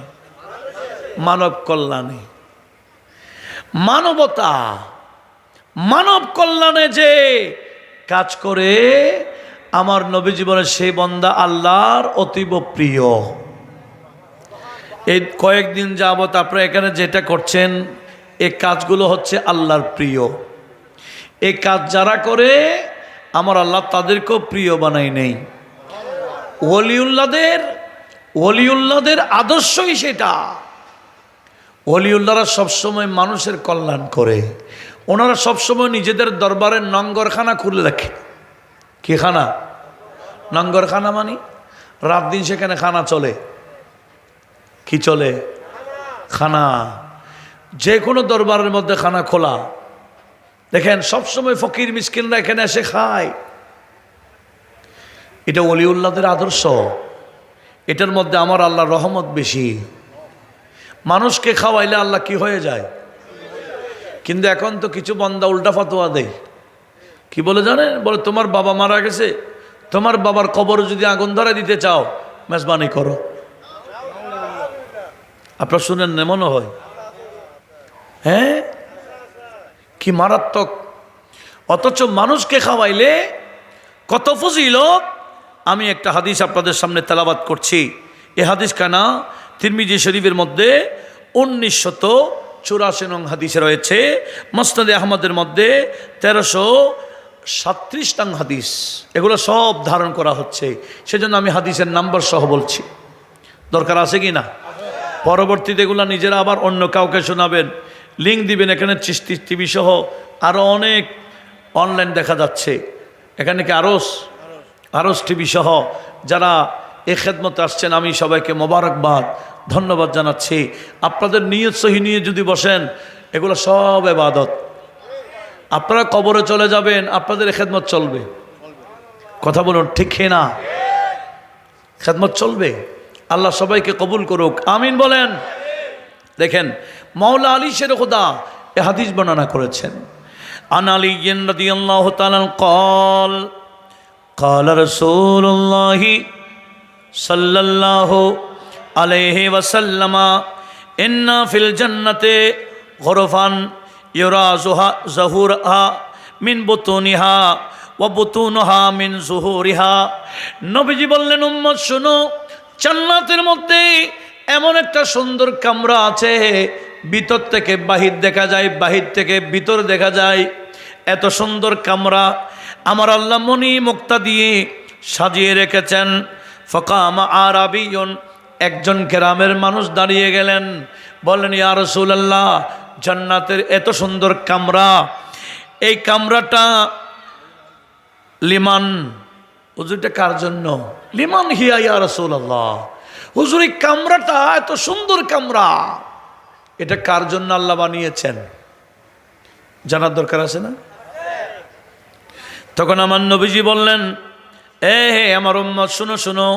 মানব কল্যাণে, মানবতা, মানব কল্যাণে যে কাজ করে, আমার নবী জীবনের সেই বান্দা আল্লাহর অতীব প্রিয়। এই কয়েকদিন যাবত আপনারা এখানে যেটা করছেন, এই কাজগুলো হচ্ছে আল্লাহর প্রিয়। এই কাজ যারা করে আমার আল্লাহ তাদেরকেও প্রিয় বানাই নেই। ওলিউল্লাহদের আদর্শই সেটা। ওলিউল্লাহরা সবসময় মানুষের কল্যাণ করে। ওনারা সবসময় নিজেদের দরবারের নঙ্গরখানা খুলে রাখে। কি খানা? নঙ্গরখানা মানে রাত দিন সেখানে খানা চলে। কি চলে? খানা। যে কোনো দরবারের মধ্যে খানা খোলা। দেখেন সবসময় ফকির মিসকিনরা এখানে এসে খায়। এটা ওলিউল্লাহদের আদর্শ। এটার মধ্যে আমার আল্লাহর রহমত বেশি। মানুষকে খাওয়াইলে আল্লাহ কি হয়ে যায়? কিন্তু এখন তো কিছু বান্দা উল্টা ফতোয়া দেয়। কি বলে জানেন? বলে তোমার বাবা মারা গেছে, তোমার বাবার কবর যদি আগুন ধরে দিতে চাও, মেজবানি করো। আপনারা শুনেন না মনে হয়? হ্যাঁ, কি মারাত্মক! অথচ মানুষকে খাওয়াইলে কত ফজিলত। আমি একটা হাদিস আপনাদের সামনে তেলাওয়াত করছি। এই হাদিস কানা তিরমিজি শরীফের মধ্যে 1984 নং হাদিসে রয়েছে। মুসনাদে আহমদের মধ্যে 1337 নং হাদিস। এগুলো সব ধারণ করা হচ্ছে, সেজন্য আমি হাদিসের নাম্বার সহ বলছি। দরকার আছে কি না? পরবর্তীতে এগুলো নিজেরা আবার অন্য কাউকে শোনাবেন, লিঙ্ক দিবেন। এখানে চিশতি টিভি সহ আরও অনেক অনলাইন দেখা যাচ্ছে। এখানে কি আরস টিভি সহ যারা এই খেদমতে আসছেন, আমি সবাইকে মোবারকবাদ, ধন্যবাদ জানাচ্ছি। আপনাদের নিয়ত সহি নিয়ে যদি বসেন, এগুলো সব ইবাদত। আপনারা কবরে চলে যাবেন, আপনাদের খেদমত চলবে। কথা বলুন, ঠিক না? খেদমত চলবে। আল্লাহ সবাইকে কবুল করুক, আমিন বলেন। দেখেন মাওলা আলী শের খুদা এ হাদিস বর্ণনা করেছেন। আন আলী রাদিয়াল্লাহু তাআলা قال قال رسول الله صلى الله عليه وسلم إن في الجنة غرفا يرى ظهورها من بطونها وبطونها من ظهورها। নবীজি বললেন, উম্মত শুনো, জান্নাতের মধ্যে এমন একটা সুন্দর কামরা আছে, ভিতর থেকে বাহির দেখা যায়, বাহির থেকে ভিতর দেখা যায়। এত সুন্দর কামরা আমার আল্লাহ মনি মুক্তা দিয়ে সাজিয়ে রেখেছেন। ফাকামা আরাবিয়ুন, একজন গ্রামের মানুষ দাঁড়িয়ে গেলেন, বললেন, ইয়া রাসূলুল্লাহ, জান্নাতের এত সুন্দর কামরা, এই কামরাটা লিমান, হুজুরটা কার জন্য? লিমান হিয়া ইয়া রাসূলুল্লাহ, হুজুর এই কামরাটা এত সুন্দর কামরা, এটা কার জন্য আল্লাহ বানিয়েছেন? জানার দরকার আছে না? তখন আমার নবীজি বললেন, হে আমার উম্মত শুনো শুনো,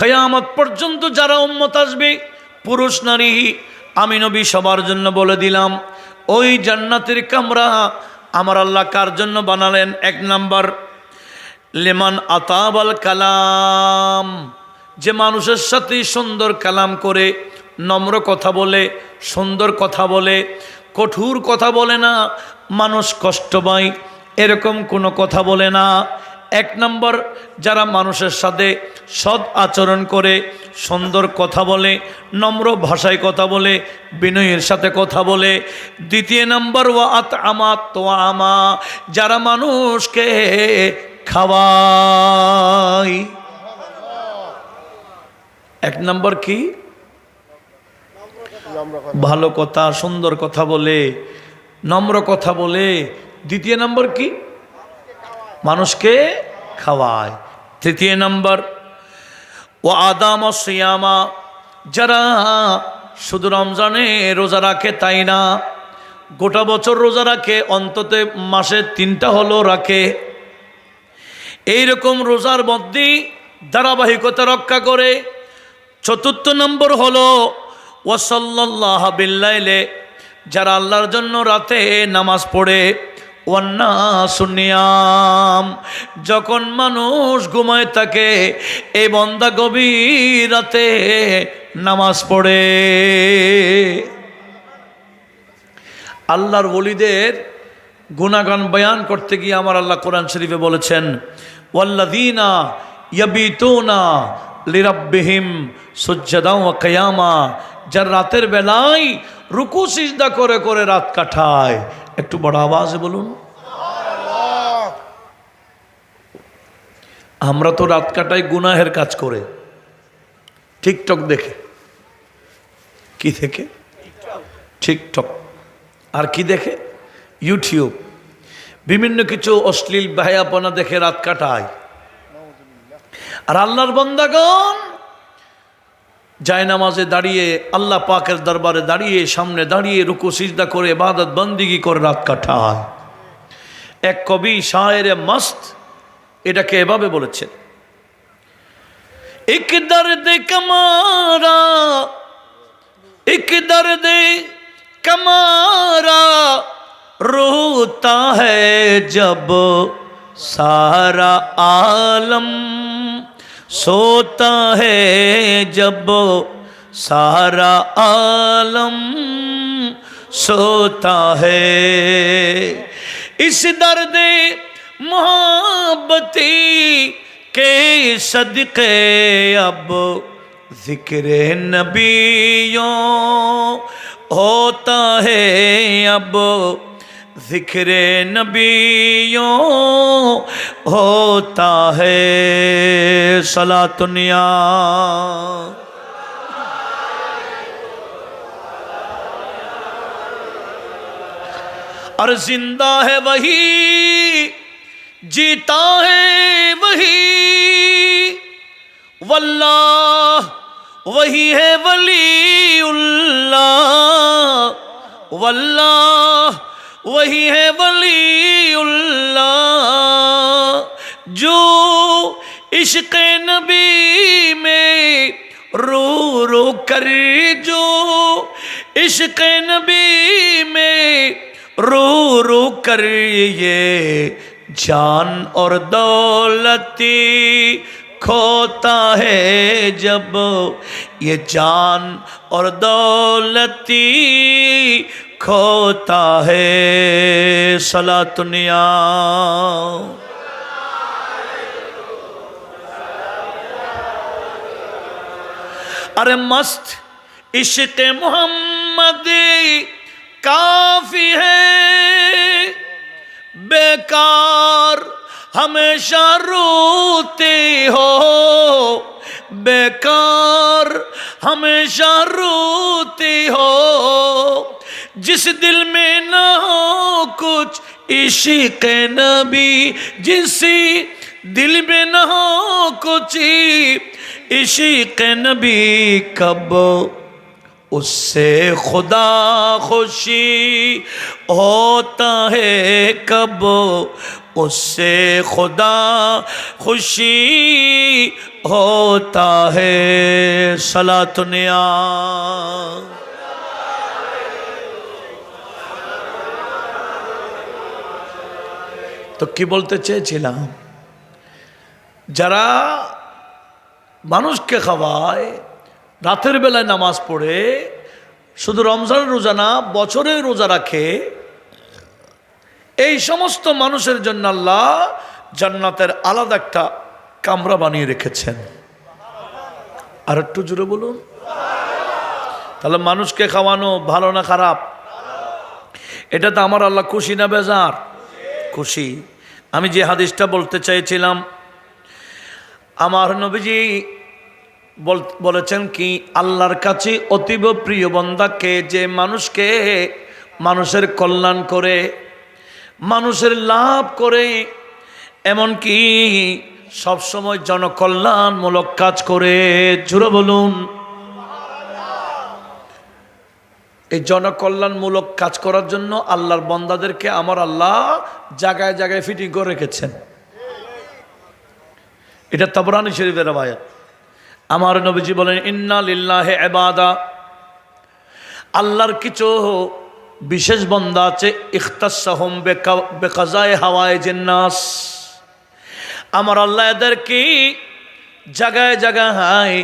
কিয়ামত পর্যন্ত যারা উম্মত আসবে, পুরুষ নারী, আমি নবী সবার জন্য বলে দিলাম, ওই জান্নাতের কামরা আমার আল্লাহ কার জন্য বানালেন? 1 নাম্বার, লিমান আতাবাল কালাম, যে মানুষের সাথে সুন্দর কালাম করে, নম্র কথা বলে, সুন্দর কথা বলে, কঠোর কথা বলে না, মানুষ কষ্ট পায় এরকম কোনো কথা বলে না, এক নম্বর, যারা মানুষের সাথে সৎ আচরণ করে, সুন্দর কথা বলে, নম্র ভাষায় কথা বলে, বিনয়ের সাথে কথা বলে। দ্বিতীয় নম্বর, ওয়া আতআমা তোয়ামা, যারা মানুষকে খাওয়ায়। এক নম্বর কি? ভালো কথা, সুন্দর কথা বলে, নম্র কথা বলে। দ্বিতীয় নম্বর কি? মানুষকে খাওয়ায়। তৃতীয় নম্বর, ও আদাম সিয়ামা, যারা শুধু রমজানে রোজা রাখে তাই না, গোটা বছর রোজা রাখে, অন্তত মাসে 3টা হলো রাখে। এইরকম রোজার মধ্যে ধারাবাহিকতা রক্ষা করে। চতুর্থ নম্বর হলো ওয়াসাল্লাল্লাহু বিল্লাইলে, যারা আল্লাহর জন্য রাতে নামাজ পড়ে। ওয়ান্নাসু নিয়াম, যখন মানুষ ঘুমায় থাকে এই বান্দা গভীর রাতে নামাজ পড়ে। আল্লাহর ওলিদের গুণাগান বয়ান করতে গিয়ে আমার আল্লাহ কোরআন শরীফে বলেছেন, ওয়াল্লাযীনা ইয়াবিতুনা লিরাব্বিহিম সুজদাও ওয়া কিয়ামা, যার রাতের বেলায় রুকু সিজদা করে করে রাত কাটায়। একটু বড় আওয়াজে বলুন। আমরা তো রাত কাটাই গুনাহের কাজ করে, টিকটক দেখে। কি দেখে? টিকটক। আর কি দেখে? ইউটিউব। বিভিন্ন কিছু অশ্লীল বায়াপনা দেখে রাত কাটায়। আর আল্লাহর বান্দাগণ জায়নামাজে দাঁড়িয়ে, আল্লাহ পাকের দরবারে দাঁড়িয়ে, সামনে দাঁড়িয়ে রুকু সিজদা করে ইবাদত বন্দেগী করে রাত কাটায়। এক কবি শায়েরে মস্ত এটাকে এভাবে বলেছেন, এক দর্দ কমারা, এক দর্দ কমারা রোতা হ্যায় জব সারা আলম सोता है जब सारा आलम सोता है, इस दर्द मोहब्बती के सदक़े अब ज़िक्र नबियों होता है, अब ज़िक्र नबियों होता है। सलातुनिया और जिंदा है वही, जीता है वही, वल्लाह वही है वलीउल्लाह, वल्लाह वही है वलीउल्लाह, जो इश्क़ नबी में रो रो कर, जो इश्क़ नबी में रो रो कर ये जान और दौलती खोता है, जब ये जान और दौलती खोता है। सलातुनिया अरे मस्त इश्क़ मोहम्मद काफ़ी है, बेकार हमेशा रोते हो, बेकार हमेशा रोते हो, जिस दिल में ना हो कुछ इश्क़ नबी, जिस दिल में ना हो कुछ इश्क़ नबी, कब उससे खुदा खुशी होता है, कब उससे खुदा खुशी होता है। सलातुनिया তো কি বলতে চেয়েছিলাম, যারা মানুষকে খাওয়ায়, রাতের বেলায় নামাজ পড়ে, শুধু রমজানের রোজা না বছরের রোজা রাখে, এই সমস্ত মানুষের জন্য আল্লাহ জান্নাতের আলাদা একটা কামরা বানিয়ে রেখেছেন। আর একটু জোরে বলুন। তাহলে মানুষকে খাওয়ানো ভালো না খারাপ? এটা তো আমার আল্লাহ খুশি না বেজার? খুশি। আমি যে হাদিসটা বলতে চাইছিলাম, আমার নবীজি বলেছেন কি, আল্লাহর কাছে অতীব প্রিয় বান্দাকে যে মানুষের কল্যাণ করে, মানুষের লাভ করে, এমনকি সবসময় জনকল্যাণমূলক কাজ করে। জোরে বলুন। এই জনকল্যাণমূলক কাজ করার জন্য আল্লাহর বান্দাদেরকে আমার আল্লাহ জায়গায় জায়গায় ফিটিং করে রেখেছেন। এটা তাবরানী শরীফের রওয়ায়াত। আমার নবীজি বলেন, ইন্না লিল্লাহি ইবাদা, আল্লাহর কিছু বিশেষ বান্দা আছে, ইখতাসসাহুম বিকাযায়ে হাওয়াইজিন নাস, আমার আল্লাহ এদেরকে জায়গায় জায়গায়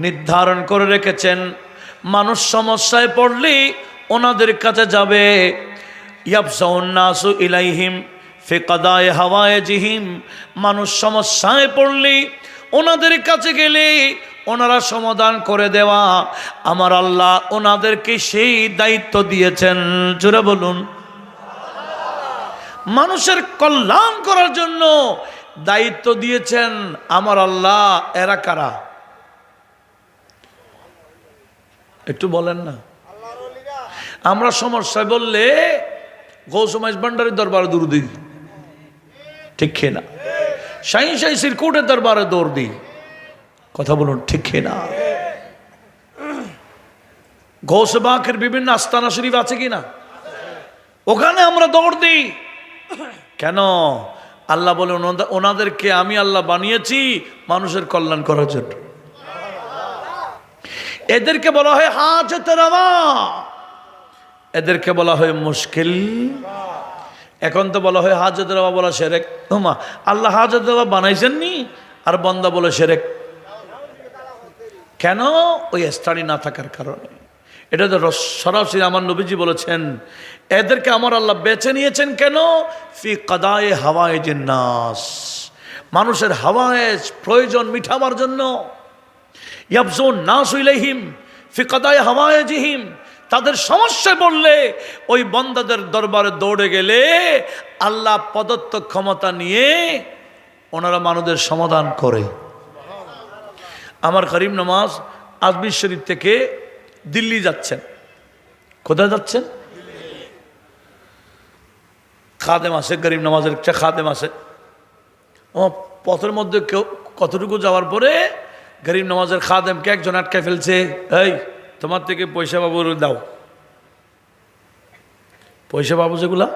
নির্ধারণ করে রেখেছেন। মানুষ সমস্যায় পড়লে ওনাদের কাছে যাবে। ইয়াবসাউন নাসু ইলাইহিম ফি কাদায়ে হাওয়াইজিহিম, মানুষ সমস্যায় পড়লে ওনাদের কাছে গেলে ওনারা সমাধান করে দেওয়া, আমার আল্লাহ ওনাদেরকে সেই দায়িত্ব দিয়েছেন। জোরে বলুন। মানুষের কল্যাণ করার জন্য দায়িত্ব দিয়েছেন আমার আল্লাহ। এরা কারা একটু বলেন না? আমরা সমস্যায় বললে গৌসমাইজ ভান্ডারের দরবারে দৌড় দিই, ঠিক না? শাহিন শাহী সিরকুটের দরবারে দৌড় দিই, কথা বলুন, ঠিক না? গৌসে বাকের বিভিন্ন আস্তানা শরীফ আছে কিনা, ওখানে আমরা দৌড় দিই। কেন? আল্লাহ বলে ওনাদেরকে আমি আল্লাহ বানিয়েছি মানুষের কল্যাণ করার জন্য। এদেরকে বলা হয় হাজতে রওয়া, এদেরকে বলা হয় মুশকিল। এখন তো বলা হয় হাজতে রওয়া বলা শিরক। ওমা, আল্লাহ হাজতে রওয়া বানাইছেননি আর বান্দা বলে শিরক। কেন? ওই স্টাডি না থাকার কারণে। এটা তো সরাসরি আমার নবীজি বলেছেন, এদেরকে আমার আল্লাহ বেছে নিয়েছেন কেন? ফি কাদায়ে হাওয়াইজিন নাস, মানুষের হাওয়ায়েজ প্রয়োজন মিটাবার জন্য। ইয়াবসুন নাসু ইলাইহিম ফি কাদায়ে হাওয়াইজিহিম, তাদের সমস্যা বললে ওই বান্দাদের দরবারে দৌড়ে গেলে আল্লাহ প্রদত্ত ক্ষমতা নিয়ে ওনারা মানুষদের সমাধান করে। আমার করিম নামাজ আজমির শরীফ থেকে দিল্লি যাচ্ছেন। কোথায় যাচ্ছেন? খাদেম আছে, গরিব নামাজের একটা খাদেম আছে। আমার পথের মধ্যে কেউ কতটুকু যাওয়ার পরে গরিব নামাজের খাদেমকে একজন আটকে ফেলছে, এই তোমার থেকে পয়সা বাবু দাও। পয়সা বাবু যেগুলা,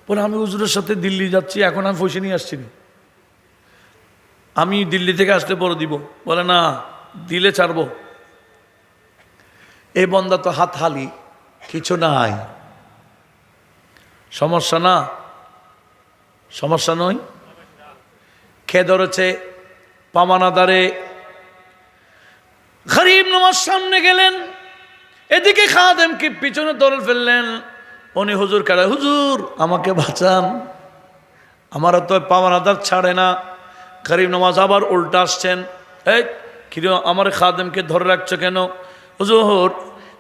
পরে আমি হুজুরের সাথে দিল্লি যাচ্ছি, এখন আমি পয়সা নিয়ে আসছি না, আমি দিল্লি থেকে আসলে পরে দিব। বলে না, দিলে ছাড়বো। এই বন্দা তো হাত হালি, কিছু নাই, সমস্যা না, সমস্যা নয়। খেয়ে ধরেছে পামানাদারে। গরিব নামাজ সামনে গেলেন, এদিকে খাদেমকে পিছনে ধরে ফেললেন। উনি হুজুর কারা, হুজুর আমাকে বাঁচান, আমার তো পামানাদার ছাড়ে না। গরিব নামাজ আবার উল্টা আসছেন, এই কিরে আমার খাদেমকে ধরে রাখছো কেন? হুজুর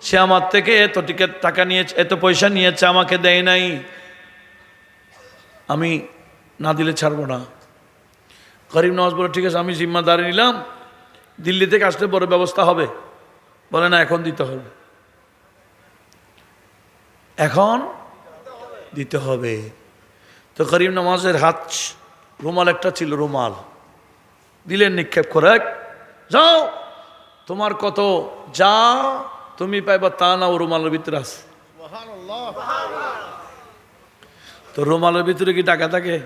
সে আমার থেকে এত টিকিট টাকা নিয়েছে, এত পয়সা নিয়েছে, আমাকে দেয় নাই, আমি না দিলে ছাড়বো না। গরিব নামাজ বলে, ঠিক আছে আমি জিম্মাদারি নিলাম, দিল্লি থেকে আসলে বড় ব্যবস্থা হবে। বলে না, এখন দিতে হবে, এখন দিতে হবে। তো গরিব নামাজের হাত রুমাল একটা ছিল, রুমাল দিলেন নিক্ষেপ করে, যাও তোমার কত যা তুমি পাইবা তা না, ও রুমালের ভিতরে আছে। তো রুমালের ভিতরে কি টাকা থাকে,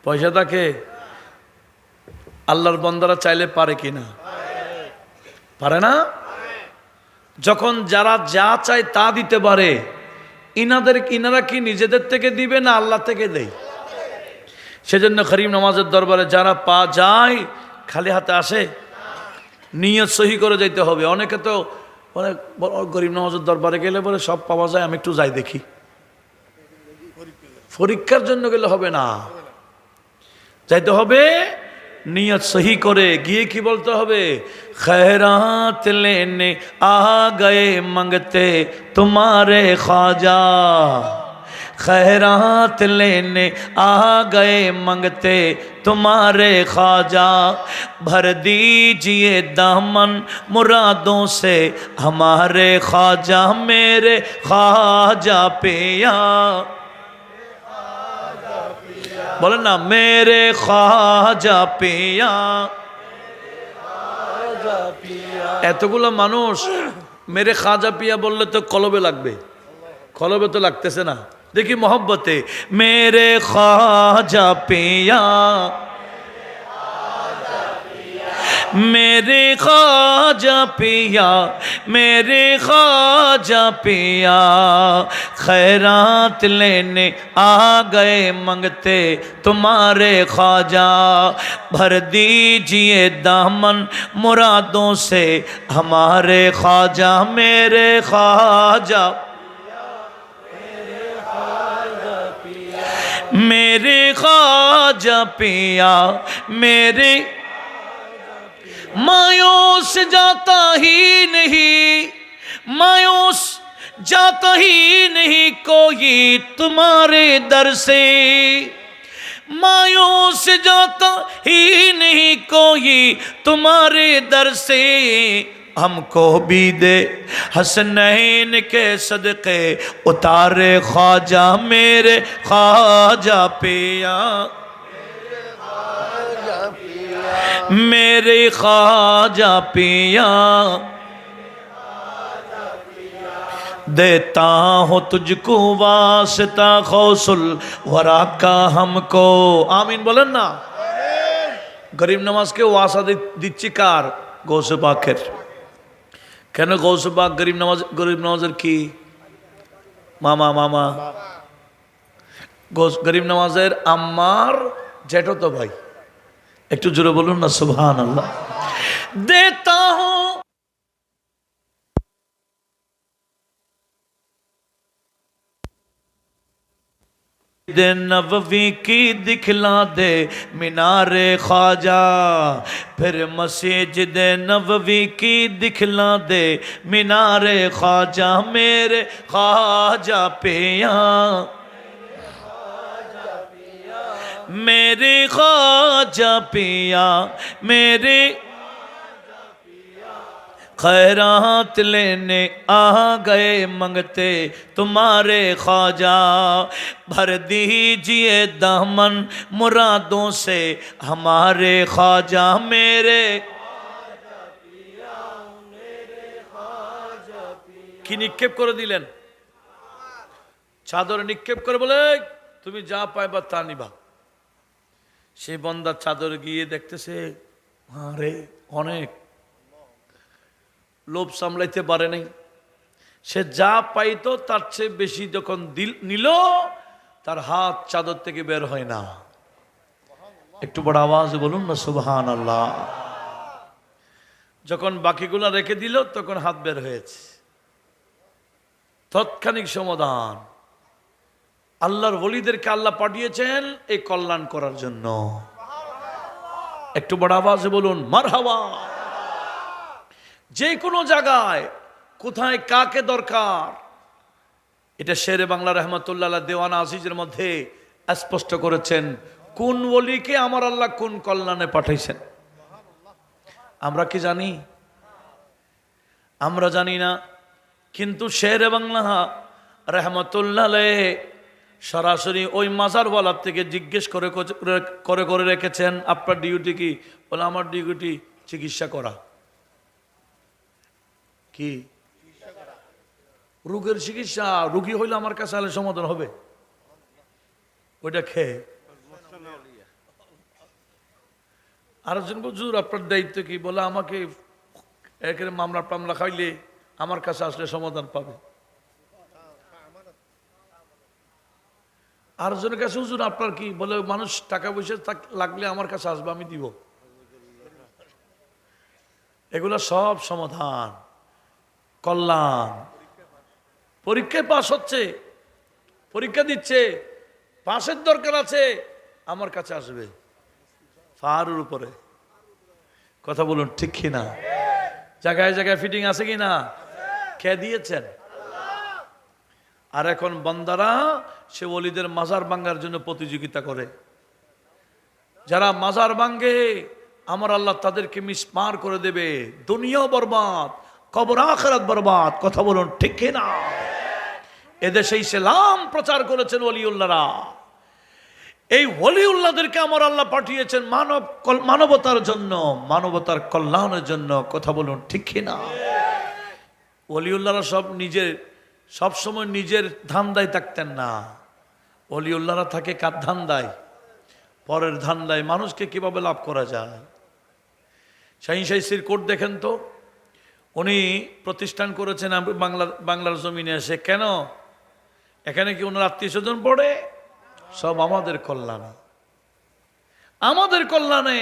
পয়সা থাকে? আল্লাহর বান্দারা চাইলে পারে কি না? পারে না। যখন যারা যা চায় তা দিতে পারে, ইনারা কি নিজেদের থেকে দিবে না আল্লাহ থেকে দেয়? সেজন্য গরিব নামাজের দরবারে যারা পা যায় খালি হাতে আসে, নিয়ত সহি করে যাইতে হবে। অনেকে তো অনেক গরিব নামাজের দরবারে গেলে বলে সব পাওয়া যায়, আমি একটু যাই দেখি। পরীক্ষার জন্য গেলে হবে না, যাইতে হবে নিয়ত সহি করে গিয়ে কি বলতে হবে, খৈরাত লেনে আ গয়ে মঙ্গতে তোমারে খ্বাজা, खैरात लेने आ गए मंगते तुम्हारे ख्वाजा, भर दीजिए दामन मुरादों से हमारे ख्वाजा, मेरे ख्वाजा पिया, बोले ना मेरे ख्वाजा पिया। এতগুলো মানুষ মেরে খাজা পিয়া বললে তো কলবে লাগবে, কলবে তো লাগতেছে না। देखिए मोहब्बते मेरे ख्वाजा पिया, मेरे ख्वाजा पिया, मेरे ख्वाजा पिया, खैरात लेने आ गए मंगते तुम्हारे ख्वाजा, भर दीजिए दामन मुरादों से हमारे ख्वाजा, मेरे ख्वाजा, मेरे ख्वाजा पिया, मेरे मायूस जाता ही नहीं, मायूस जाता ही नहीं कोई तुम्हारे दर से, मायूस जाता ही नहीं कोई तुम्हारे दर से, हमको भी दे हसनैन के सदके उतारे ख्वाजा, मेरे ख्वाजा पिया, मेरे ख्वाजा पिया, देता हो तुझको वास्ता खौसुल वरा का हमको। आमीन बोलें ना। गरीब नवाज के वास्ता दिच्छी कार गौसे पाकेर। কেন গৌসে পাক গরিব নওয়াজের কি মামা, মামা গরিব নওয়াজের আম্মার জ্যাঠতো ভাই। একটু জোরে বলুন না সুবহানাল্লাহ। দেতা হুঁ दे नबवी की दिखला दे मीनारे ख्वाजा, फिर मस्जिद नबवी की दिखला दे मीनारे ख्वाजा, मेरे ख्वाजा पिया, मेरे ख्वाजा पिया, मेरे खैरात लेने आ गए मंगते तुम्हारे ख्वाजा, भर दीजिए दामन मुरादों से हमारे ख्वाजा, मेरे কি নিক্ষেপ করে দিলেন, চাদরে নিক্ষেপ করে বলে তুমি যা পাইবা তা নিবা। সেই বন্দার চাদর গিয়ে দেখতেছে আরে অনেক, লোভ সামলাইতে পারে নাই, সে যা পাইতো তার চেয়ে বেশি যখন নিল তার হাত চাদর থেকে বের হয় না। একটু বড় আওয়াজে বলুন না সুবহানাল্লাহ। যখন বাকিগুলো রেখে দিল তখন হাত বের হয়েছে। তৎক্ষণিক সমাধান। আল্লাহর ওলিদেরকে আল্লাহ পাঠিয়েছেন এই কল্যাণ করার জন্য। একটু বড় আওয়াজে বলুন মারহাবা। যে কোনো জায়গায় কোথায় কাকে দরকার, এটা শেরে বাংলা রহমতুল্লাহ দেওয়ান আজিজের মধ্যে স্পষ্ট করেছেন। কোন ওলিকে আমার আল্লাহ কোন কল্যাণে পাঠাইছেন আমরা কি জানি? আমরা জানি না। কিন্তু শেরে বাংলা রহমতুল্লাহ সরাসরি ওই মাজারওয়ালার থেকে জিজ্ঞেস করে করে করে রেখেছেন আপনার ডিউটি কি? বলে আমার ডিউটি চিকিৎসা করা। কি রোগের চিকিৎসা? রোগী হইলে আমার কাছে আলে সমাধান হবে, ওইটা খেয়ে। আরেকজন হুজুর আপনার দায়িত্ব কি? বলে আমাকে একের মামলা টামলা খাইলে আমার কাছে আসলে সমাধান পাবে। আরেকজনের কাছে হুজুর আপনার কি? বলে মানুষ টাকা পয়সা লাগলে আমার কাছে আসবে, আমি দিব। এগুলো সব সমাধান, কল্যাণ। পরীক্ষায় পাস হচ্ছে, পরীক্ষা দিচ্ছে, পাশের দরকার আছে, আমার কাছে আসবে ফাহারের উপরে। কথা বলুন ঠিক কি না? জায়গায় জায়গায় ফিটিং আছে কি না? কে দিয়েছেন? আর এখন বান্দারা সে ওলিদের মাজার ভাঙার জন্য প্রতিযোগিতা করে। যারা মাজার ভাঙে আমার আল্লাহ তাদেরকে মিসমার করে দেবে, দুনিয়াও বরবাদ, কবর আখিরাত বরবাদ। কথা বলুন ঠিক কি না? এদেশে ইসলাম প্রচার করেছেন ওলিউল্লাহরা। এই ওলিউল্লাহদেরকে আমার আল্লাহ পাঠিয়েছেন মানবতার জন্য, মানবতার কল্যাণের জন্য। কথা বলুন ঠিক কি না? ওলিউল্লাহরা সব সময় নিজের ধান্দায় থাকতেন না। ওলিউল্লাহরা থাকে কার ধান্দায়? পরের ধান্দায়, মানুষকে কিভাবে লাভ করা যায়। শাহীন শাহীর কোট দেখেন তো, উনি প্রতিষ্ঠান করেছেন বাংলার জমিনে এসে। কেন? এখানে কি ওনার আত্মীয় স্বজন পড়ে? সব আমাদের কল্যাণে, আমাদের কল্যাণে।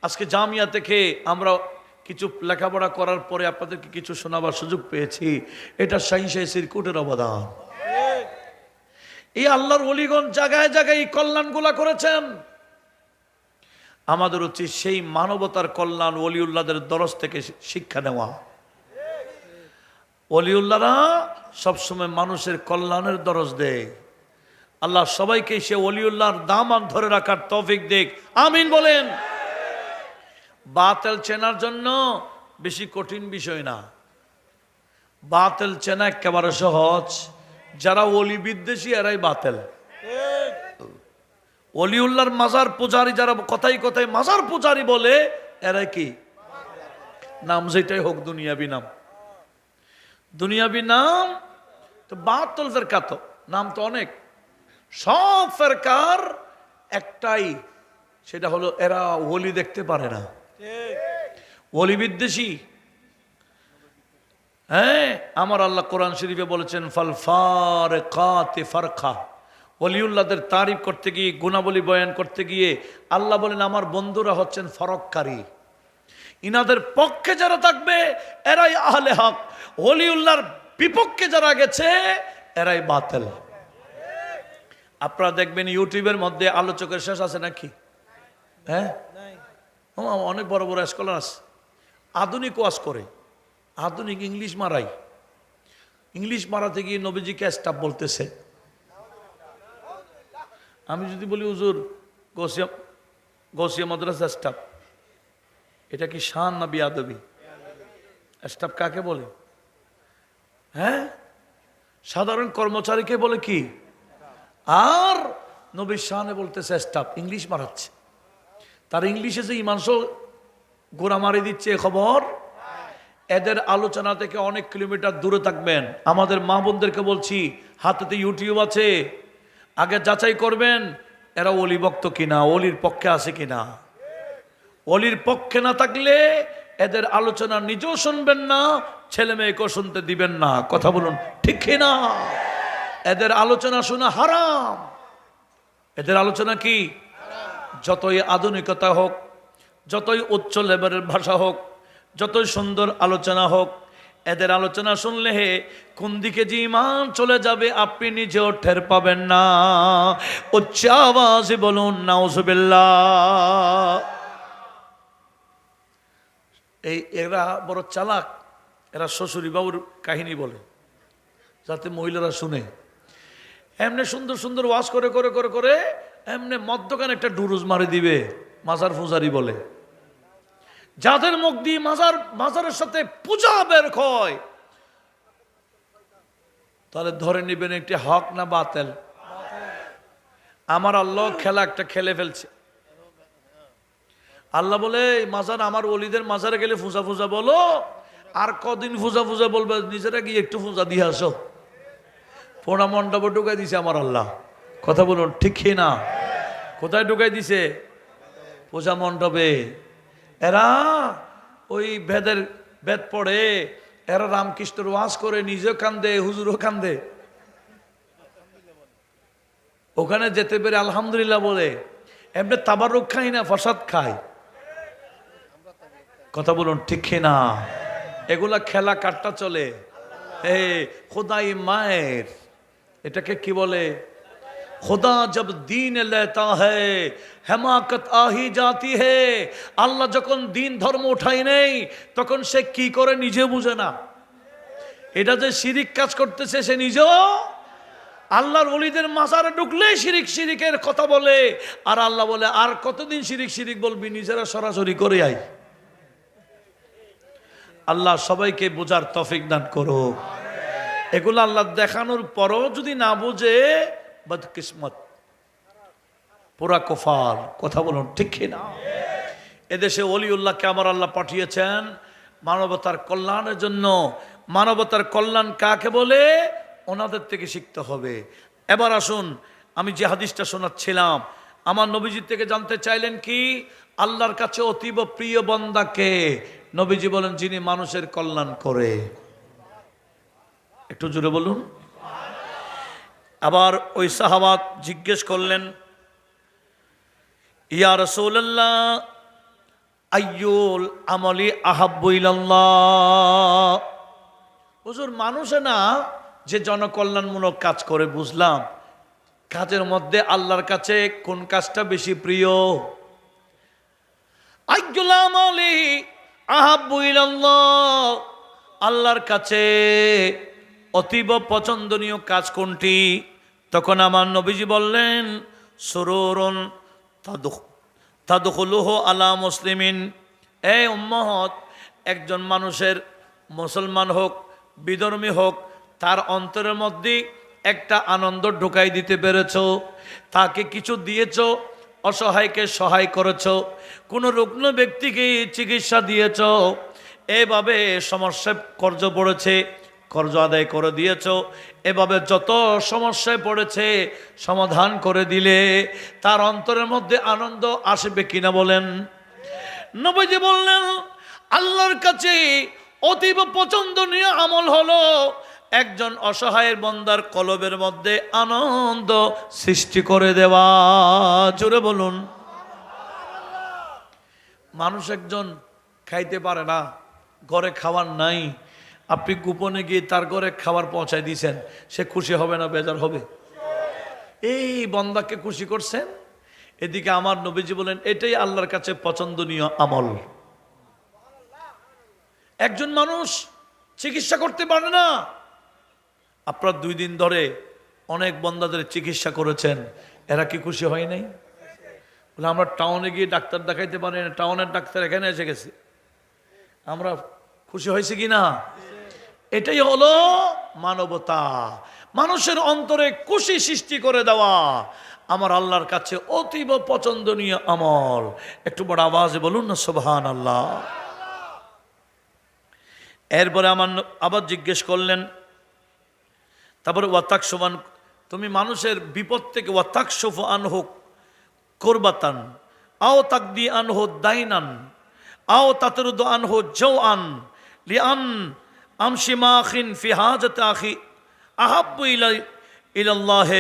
আজকে জামিয়া থেকে আমরা কিছু লেখাপড়া করার পরে আপনাদেরকে কিছু শোনাবার সুযোগ পেয়েছি। এটা শাহীন শাহীর কোটের অবদান। এই আল্লাহর ওলিগণ জায়গায় জায়গায় এই কল্যাণগুলা করেছেন। আমাদের উচিত সেই মানবতার কল্যাণ ওলিউল্লাহদের দরজ থেকে শিক্ষা নেওয়া। ওলিউল্লাহরা সবসময় মানুষের কল্যাণের দরজ দেয়। আল্লাহ সবাইকে সে ওলিউল্লাহর দামান ধরে রাখার তৌফিক দেখ, আমিন বলেন। বাতিল চেনার জন্য বেশি কঠিন বিষয় না, বাতিল চেনা একেবারে সহজ। যারা ওলি বিদ্বেষী এরাই বাতিল। ওলিউল্লাহর মাজার পূজারী যারা কথাই কথাই মাজার পূজারী বলে, এরাই কি? নাম যেটাই হোক, দুনিয়াবি নাম, দুনিয়াবি নাম। তো বাতিল ফেরকা তো নাম তো অনেক, সব ফেরকার একটাই, সেটা হলো এরা ওলি দেখতে পারে না, ওলি বিদ্বেষী। হ্যাঁ, আমার আল্লাহ কোরআন শরীফে বলেছেন ফাল ফারিকাতি ফারকা। ওলিউল্লাহদের তারিফ করতে গিয়ে, গুণাবলী বয়ান করতে গিয়ে আল্লাহ বলেন আমার বন্ধুরা হচ্ছেন ফরককারী। ইনাদের পক্ষে যারা থাকবে এরাই আহলে হক, ওলিউল্লাহর বিপক্ষে যারা গেছে এরাই বাতিল। আপনারা দেখবেন ইউটিউবের মধ্যে আলোচকের শেষ আছে নাকি? হ্যাঁ, অনেক বড় বড় স্কলার আছে, আধুনিক ওয়াজ করে, আধুনিক ইংলিশ মারাই। ইংলিশ মারাতে গিয়ে নবীজিকে স্টাফ বলতেছে। আমি যদি বলি হুজুর গৌসিয়া মাদ্রাসা স্টাফ, এটা কি শান না বিয়াদবি? স্টাফ কাকে বলে? হ্যাঁ, সাধারণ কর্মচারীকে বলে কি? আর নবীর শানে বলতেছে স্টাফ, ইংলিশ মারাচ্ছে। তার ইংলিশে যে ইমানস গোড়া মারি দিচ্ছে খবর। এদের আলোচনা থেকে অনেক কিলোমিটার দূরে থাকবেন। আমাদের মা বোনদেরকে বলছি, হাতেতে ইউটিউব আছে, আগে যাচাই করবেন এরা ওলি ভক্ত কিনা, ওলির পক্ষে আছে কিনা। ওলির পক্ষে না থাকলে এদের আলোচনা নিজেও শুনবেন না, ছেলে মেয়েকেও শুনতে দিবেন না। কথা বলুন ঠিক কিনা? এদের আলোচনা শোনা হারাম। এদের আলোচনা কি? যতই আধুনিকতা হোক, যতই উচ্চ লেভেলের ভাষা হোক, যতই সুন্দর আলোচনা হোক, এদের আলোচনা শুনলে কোন দিকে যে ইমান চলে যাবে আপনি নিজেও টের পাবেন না। উচ্চ আওয়াজে বলুন নাউজুবিল্লাহ। এরা বড় চালাক। এরা শ্বশুরি বাবুর কাহিনী বলে যাতে মহিলারা শুনে। এমনি সুন্দর সুন্দর ওয়াজ করে করে করে করে এমনি মদ্যকান একটা ডুরুজ মারি দিবে, মাজার পূজারি বলে। যাদের মুখ দিয়ে মাজারের সাথে পূজা বের হয়, তাহলে ধরে নিবেন একটি হক না বাতিল। আমার আল্লাহ খেলা একটা খেলে ফেলছে। আল্লাহ বলে মাজার, আমার ওলিদের মাজারে গেলে ফুজা ফুজা বলো, আর কদিন ফুজা ফুজা বলবে, নিজেরা গিয়ে একটু ফুজা দিয়ে আসো। পোড়া মণ্ডপে ঢুকাই দিছে আমার আল্লাহ। কথা বলুন ঠিক না? কোথায় ঢুকাই দিছে? পূজা মণ্ডপে। এরা ওই বেদ পড়ে, এরা রামকৃষ্ণের ওয়াজ করে, নিজেও কান্দে, হুজুরও কান্দে। ওখানে যেতে পেরে আলহামদুলিল্লাহ বলে। এমনি তাবারুক খাই না, প্রসাদ খায়। কথা বলুন ঠিক না? এগুলা খেলা কাটটা চলে। খোদাই মায়ের, এটাকে কি বলে? खुदा जब दीन लेता है হেমাকত আহি জাতি হে। আল্লাহ যখন দিন ধর্ম উঠাই নেই তখন সে কি করে নিজে বুঝে না। এটা যে শিরিক কাজ করতেছে সে নিজেও। আল্লাহর ওলিদের মাজারে ঢুকলে শিরিক শিরিকের কথা বলে, আর আল্লাহ বলে আর কতদিন শিরিক শিরিক বলবি, নিজেরা সরাসরি করে আই। আল্লাহ সবাইকে বোঝার তৌফিক দান করো। এগুলো আল্লাহ দেখানোর পরও যদি না বুঝে বদকিসমত, পুরা কুফার। কথা বলুন ঠিক কিনা? এদেশে ওলিউল্লাহকে আমার আল্লাহ পাঠিয়েছেন মানবতার কল্যাণের জন্য। মানবতার কল্যাণ কাকে বলে ওনাদের থেকে শিখতে হবে। এবার আসুন, আমি যে হাদিসটা শোনাচ্ছিলাম, আমার নবীজি থেকে জানতে চাইলেন কি আল্লাহর কাছে অতীব প্রিয় বান্দাকে? নবীজি বলেন যিনি মানুষের কল্যাণ করে। একটু জোরে বলুন। আবার ওই সাহাবা জিজ্ঞেস করলেন, ইয়া রাসূলুল্লাহ আইয়ুল আমলি আহাব্বু ইলাল্লাহ। হুজুর, মানুষে না যে জনকল্যাণমূলক কাজ করে বুঝলাম, কাজের মধ্যে আল্লাহর কাছে কোন কাজটা বেশি প্রিয়? আইয়ুল আমলি আহাব্বু ইলাল্লাহ, আল্লাহর কাছে অতীব পছন্দনীয় কাজ কোনটি? তখন আমার নবীজি বললেন, সুরুরুন তাদখুলুহু আলা মুসলিমিন। এই উম্মত, একজন মানুষের, মুসলমান হোক বিধর্মী হোক, তার অন্তরের মধ্যে একটা আনন্দ ঢুকাই দিতে পেরেছ, তাকে কিছু দিয়েছ, অসহায়কে সহায় করেছ, কোনো রুগ্ন ব্যক্তিকে চিকিৎসা দিয়েছ, এভাবে সমস্যায় কর্জ পড়েছে কর্জ আদায় করে দিয়েছ, এভাবে যত সমস্যায় পড়েছে সমাধান করে দিলে তার অন্তরের মধ্যে আনন্দ আসবে কিনা বলেন? নবীজি বললেন আল্লাহর কাছে অতীব পছন্দনীয় আমল হলো একজন অসহায়ের বান্দার কলবের মধ্যে আনন্দ সৃষ্টি করে দেওয়া। জোরে বলুন। মানুষ একজন খাইতে পারে না, ঘরে খাবার নাই, আপনি গোপনে গিয়ে তার ঘরে খাবার পৌঁছায় দিয়েছেন, সে খুশি হবে না বেজার হবে? এই বান্দাকে খুশি করছেন। এদিকে আমার নবীজি বলেন এটাই আল্লাহর কাছে পছন্দনীয় আমল। একজন মানুষ চিকিৎসা করতে পারে না, আপনার 2 দিন ধরে অনেক বান্দাদের চিকিৎসা করেছেন, এরা কি খুশি হয় নাই? বলে আমরা টাউনে গিয়ে ডাক্তার দেখাইতে পারি না, টাউনের ডাক্তার এখানে এসে গেছে, আমরা খুশি হয়েছে কি না? এটাই হলো মানবতা, মানুষের অন্তরে খুশি সৃষ্টি করে দেওয়া আমার আল্লাহর কাছে অতীব পছন্দনীয় আমল। একটু বড় আওয়াজে বলুন না সুবহানাল্লাহ। এরপরে আমার আবার জিজ্ঞেস করলেন, তারপরে ওয়াতাকসুমান, তুমি মানুষের বিপদ থেকে ওয়াতাকসুফু আনহু কুরবাতান আও তাকদি আনহু দাইনান আও তাতরুদু আনহু জাওআন লিআন আমশি মাখিন ফি হাজাত আখি আহাব্বু ইলাল্লাহ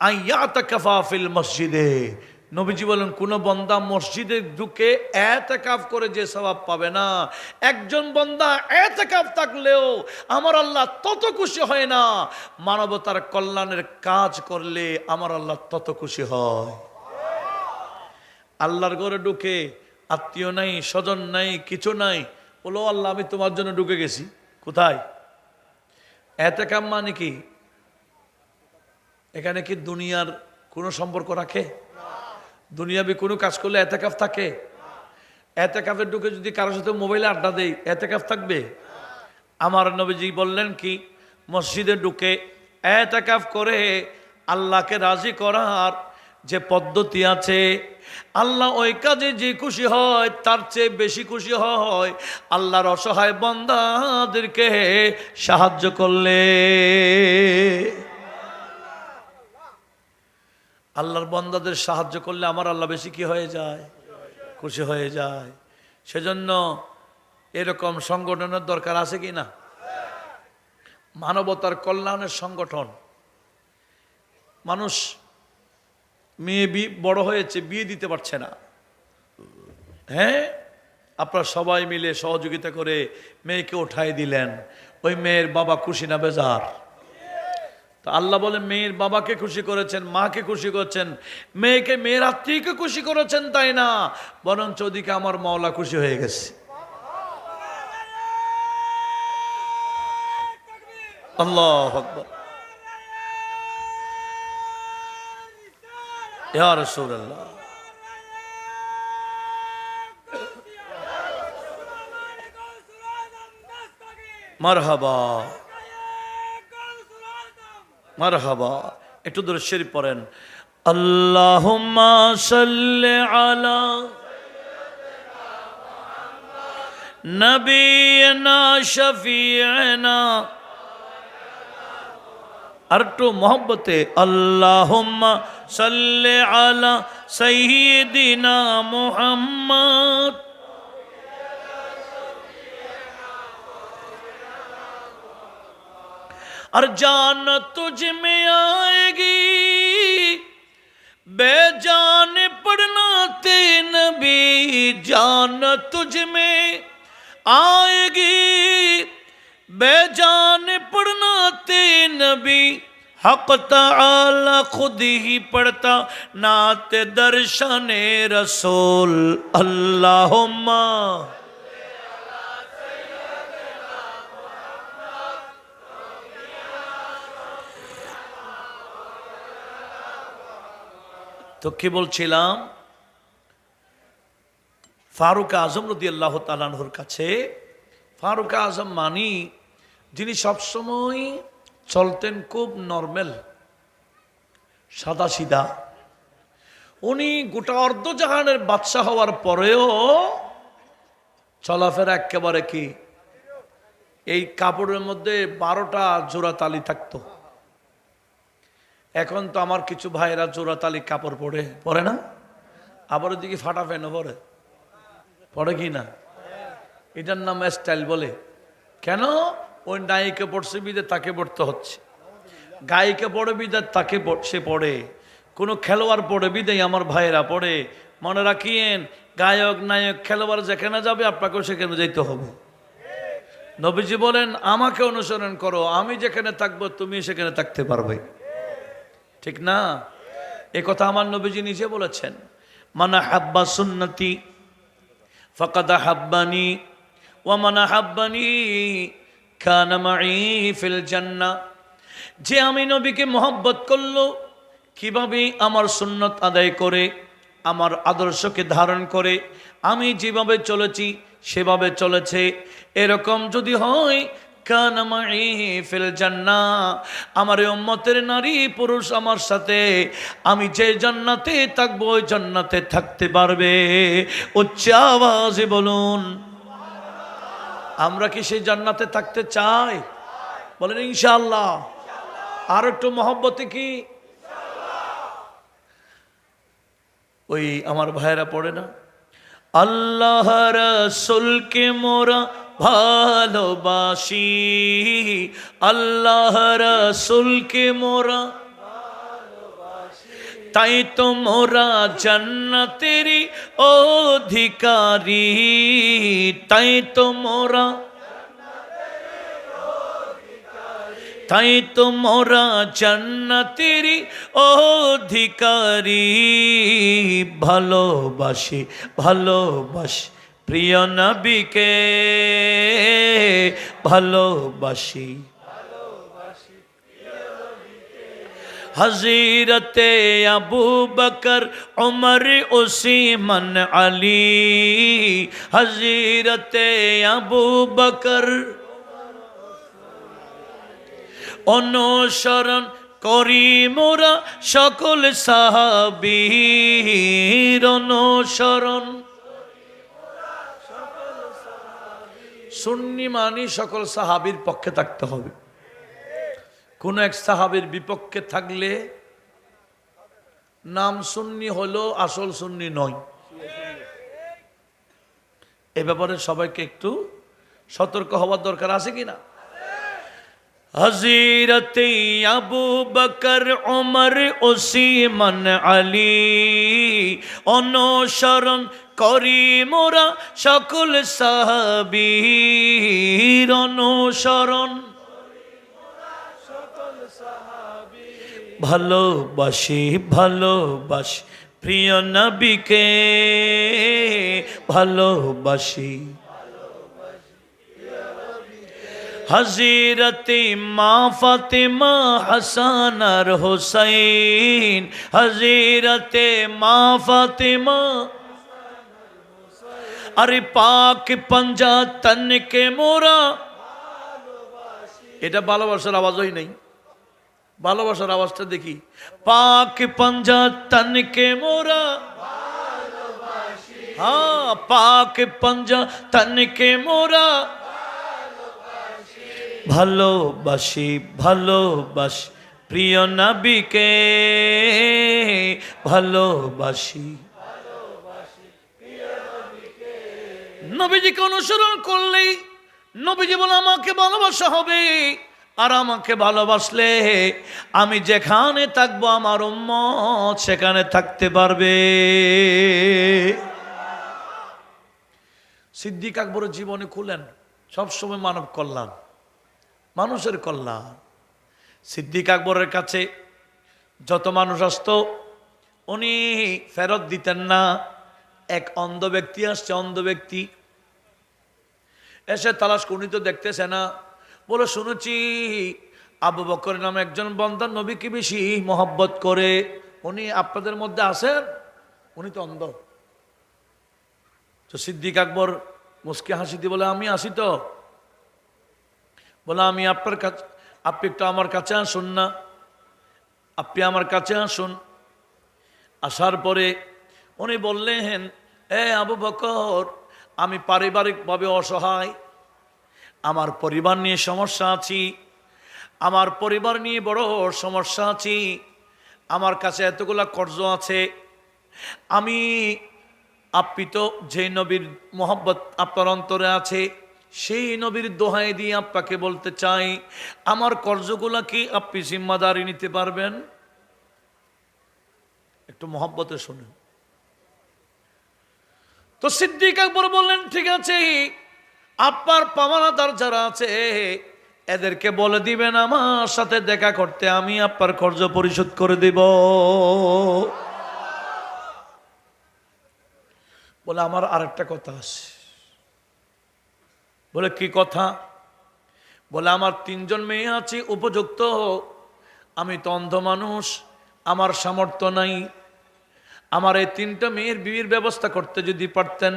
আইয়াতাকাফা ফিল মসজিদে। নবীজি বলেন কোন বান্দা মসজিদে ঢুকে ইতিকাফ করে যে সওয়াব পাবে না, একজন বান্দা ইতিকাফ থাকলেও আমার আল্লাহ তত খুশি হয় না। মানবতার কল্যাণের কাজ করলে আমার আল্লাহ তত খুশি হয়। আল্লাহর ঘরে ঢুকে আত্মীয় নাই, স্বজন নাই, কিছু নাই, বলো আল্লাহ আমি তোমার জন্য ঢুকে গেছি। কোথায়? ইতিকাফ মানে কি? এখানে কি দুনিয়ার কোনো সম্পর্ক রাখে? দুনিয়াবি কোনো কাজ করলে ইতিকাফ থাকে? ইতিকাফে ঢুকে যদি কারোর সাথে মোবাইলে আড্ডা দেই, ইতিকাফ থাকবে? আমার নবীজি বললেন কি মসজিদে ঢুকে ইতিকাফ করে আল্লাহকে রাজি করার যে পদ্ধতি আছে, আল্লাহ ওই কাজে যে খুশি হয় তার চেয়ে বেশি খুশি হয় আল্লাহর অসহায় বান্দাদেরকে সাহায্য করলে। আল্লাহর বান্দাদের সাহায্য করলে আমার আল্লাহ বেশি কি হয়ে যায়? খুশি হয়ে যায়। সেজন্য এরকম সংগঠনের দরকার আছে কি না? মানবতার কল্যাণের সংগঠন। মানুষ মেয়ে বড় হয়েছে, বিয়ে দিতে পারছে না, হ্যাঁ, আপনারা সবাই মিলে সহযোগিতা করে মেয়েকে উঠাই দিলেন, ওই মেয়ের বাবা খুশি না বেজার? তো আল্লাহ বলে মেয়ের বাবাকে খুশি করেছেন, মাকে খুশি করেছেন, মেয়েকে মেয়ের আত্মীয়কে খুশি করেছেন, তাই না, বরঞ্চ ওদিকে আমার মাওলা খুশি হয়ে গেছে। আল্লাহু আকবার। ইয়া রাসূলুল্লাহ, মারহাবা মারহাবা। একটু দূরে শরীফ পড়েন, আল্লাহুম্মা সাল্লি আলা নবিয়িনা শফিয়িনা, আর একটু মহব্বতে, আল্লাহুম্মা সাল্লি আলা সাইয়্যিদিনা মুহাম্মদ। और जान तुझ में आएगी बेजान पढ़ना ते नबी, जान तुझ में आएगी बेजान पढ़ना ते नबी, हक ताला खुद ही पढ़ता नाते दर्शने रसूल। अल्लाहुम्मा তো কি বলছিলাম, ফারুক আজম রাদিয়াল্লাহু তাআলা আনহুর কাছে, ফারুক আজম মানি যিনি সবসময় চলতেন খুব নরমাল, সাদা সিধা। উনি গোটা অর্ধজাহানের বাদশাহ হওয়ার পরেও চলাফেরা একেবারে কি, এই কাপড়ের মধ্যে 12টা জোড়া তালি থাকতো। এখন তো আমার কিছু ভাইরা জোড়াতালি কাপড় পরে না, আবার ওদিকে ফাটা প্যান্টও পরে কি না, এটার নাম স্টাইল বলে। কেন? ওই নায়িকা পড়ছে বিদে তাকে পড়তে হচ্ছে, গায়িকা পড়ে বিদে তাকে সে পড়ে, কোনো খেলোয়াড় পড়ে বিদেই আমার ভাইয়েরা পড়ে। মনে রাখিয়েন, গায়ক নায়ক খেলোয়াড় যেখানে যাবে আপনাকেও সেখানে যেতে হবে। নবীজি বলেন, আমাকে অনুসরণ করো, আমি যেখানে থাকবো তুমি সেখানে থাকতে পারবে, ঠিক না? এ কথা আমার নবীজি নিজে বলেছেন, মানা হাব্বা সুন্নতি ফাকাদ হাব্বানি ওয়া মানা হাব্বানি কানা মাই ফিল জান্নাহ। যে আমি নবীকে মহব্বত করলো, কিভাবে আমার সুন্নত আদায় করে, আমার আদর্শকে ধারণ করে আমি যেভাবে চলেছি সেভাবে চলেছে, এরকম যদি হয়, কানা মাই ফিল জান্নাহ, আমার উম্মতের নারী পুরুষ আমার সাথে আমি যে জান্নাতে থাকবো ওই জান্নাতে থাকতে পারবে। উচ্চ আওয়াজে বলুন, আমরা কি সেই জান্নাতে থাকতে চাই? বলেন ইনশাআল্লাহ। আর একটু মহব্বতে কি, ওই আমার ভাইয়েরা পড়ে না, আল্লাহ রাসূলকে মোরা ভালোবাসি, আল্লাহ রাসূলকে মোরা তাই তো মোরা জান্নাতেরই অধিকারী, তাই তো মোরা, তাই তো মোরা জান্নাতেরই অধিকারী। ভালোবাসি ভালোবাসি প্রিয় নবীকে, ভালোবাসি হযরতে আবু বকর উমর উসমান আলী, হযরতে আবু বকর অনুসরণ করি মোরা সকল সাহাবীর অনুসরণ। সুন্নি মানি সকল সাহাবীর পক্ষে থাকতে হবে, কোন এক সাহাবীর বিপক্ষে থাকলে নাম সুন্নি হলো, আসল সুন্নি নয়। এ ব্যাপারে সবাইকে একটু সতর্ক হওয়ার দরকার আছে কিনা? হযরতে আবু বকর উমর উসমান আলী অনুসরণ করি মোরা সকল সাহাবীর অনুসরণ। ভালোবাসি ভালোবাসি প্রিয় নবীকে ভালোবাসি হযরতে মা ফাতেমা হাসান আর হুসাইন হযরতে মা ফাতেমা আরে পাক পঞ্জা তন কে মোরা এটা ভালোবাসার আওয়াজই নেই ভালোবাসার আওয়াজটা দেখি পাক পঞ্জা তন কে মোরা হ্যাঁ পাক পঞ্জা তন কে মোরা ভালোবাসি ভালোবাসি প্রিয় নবীকে ভালোবাসি নবীজিকে অনুসরণ করলেই নবীজি বলে আমাকে ভালোবাসা হবে আর আমাকে ভালোবাসলে আমি যেখানে থাকবো আমার উম্মত সেখানে থাকতে পারবে। সিদ্দিক আকবরের জীবনে খুলেন সবসময় মানব কল্যাণ মানুষের কল্যাণ। সিদ্দিক আকবরের কাছে যত মানুষ আসতো উনি ফেরত দিতেন না। এক অন্ধ ব্যক্তি আসছে, অন্ধ ব্যক্তি এসে তালাশ উনি তো দেখতেছে না, বলে শুনেছি আবু বকর নামে একজন বান্দা নবীকে বেশি মহব্বত করে, উনি আপনাদের মধ্যে আছেন? উনি তো অন্ধ। তো সিদ্দিক আকবর মুস্কি হাসি দিয়ে বলে আমি আসি তো। বলে আমি আপনার কাছে, আপনি একটু আমার কাছে আসুন না, আপনি আমার কাছে আসুন। আসার পরে উনি বললেন আবু বকর আমি পারিবারিকভাবে অসহায়, আমার পরিবার নিয়ে সমস্যা আছি, আমার পরিবার নিয়ে বড় সমস্যা আছি, আমার কাছে এতগুলা কর্জ আছে। আপনি তো যে নবীর মোহব্বত আপনার অন্তরে আছে সেই নবীর দোহাই দিয়ে আপনাকে বলতে চাই আমার কর্জগুলা কি আপনি জিম্মাদারি নিতে পারবেন? একটু মোহব্বতে শুনুন। তো সিদ্দিক আকবর বললেন ঠিক আছে, আপনার পাওনাদার যারা আছে এদেরকে বলে দিবেন আমার সাথে দেখা করতে, আমি আপনার কর্জ পরিশোধ করে দিব। বলে আমার আরেকটা কথা আছে। বলে কি কথা? বলে আমার 3 জন মেয়ে আছে উপযুক্ত, আমি তো অন্ধ মানুষ, আমার সামর্থ্য নাই, আমার এই 3টা মেয়ের বিয়ের ব্যবস্থা করতে যদি পারতেন।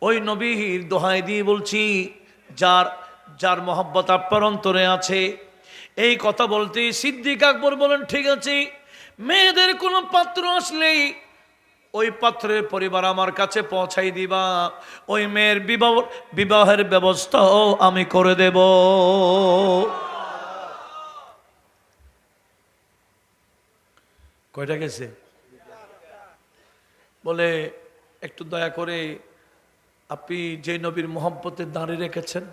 ওই নবীর দোহাই দিয়ে বলছি যার যার মহব্বত আপনার অন্তরে আছে। এই কথা বলতেই সিদ্দিক আকবর বলেন ঠিক আছে, মেয়েদের কোনো পাত্র আসলেই ওই পাত্রের পরিবার আমার কাছে পৌঁছাই দিবা, ওই মেয়ের বিবাহের ব্যবস্থাও আমি করে দেব। কয়টা গেছে? বলে একটু দয়া করে আপনি যে নবীর মোহব্বতে দাঁড়িয়ে রেখেছেন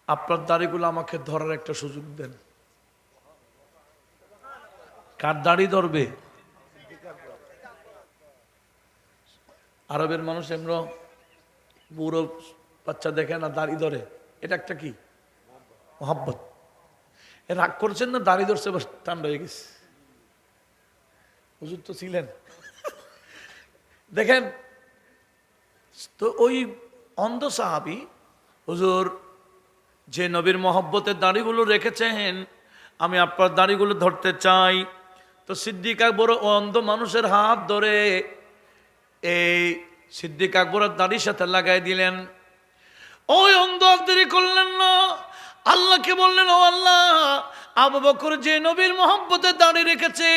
আপনার দাড়িগুলো আমাকে ধরার একটা সুযোগ দেন। কার দাড়ি ধরবে? আরবের মানুষ এমন বুড়ো বাচ্চা দেখে না দাড়ি ধরে, এটা একটা কি মোহব্বত। রাগ করছেন না? দাড়ি ধরছে ঠান্ডা হয়ে গেছে। হুজুর তো ছিলেন দেখেন তো ওই অন্ধ সাহাবী হুজুর যে নবীর মহব্বতের দাড়িগুলো রেখেছেন আমি আপনার দাড়িগুলো ধরতে চাই। তো সিদ্দিক আকবর অন্ধ মানুষের হাত ধরে এই সিদ্দিক আকবরের দাড়ির সাথে লাগাই দিলেন। ওই অন্ধ আর দেরি করলেন না, আল্লাহকে বললেন ও আল্লাহ আবু বকর যে নবীর মহব্বতে দাড়ি রেখেছে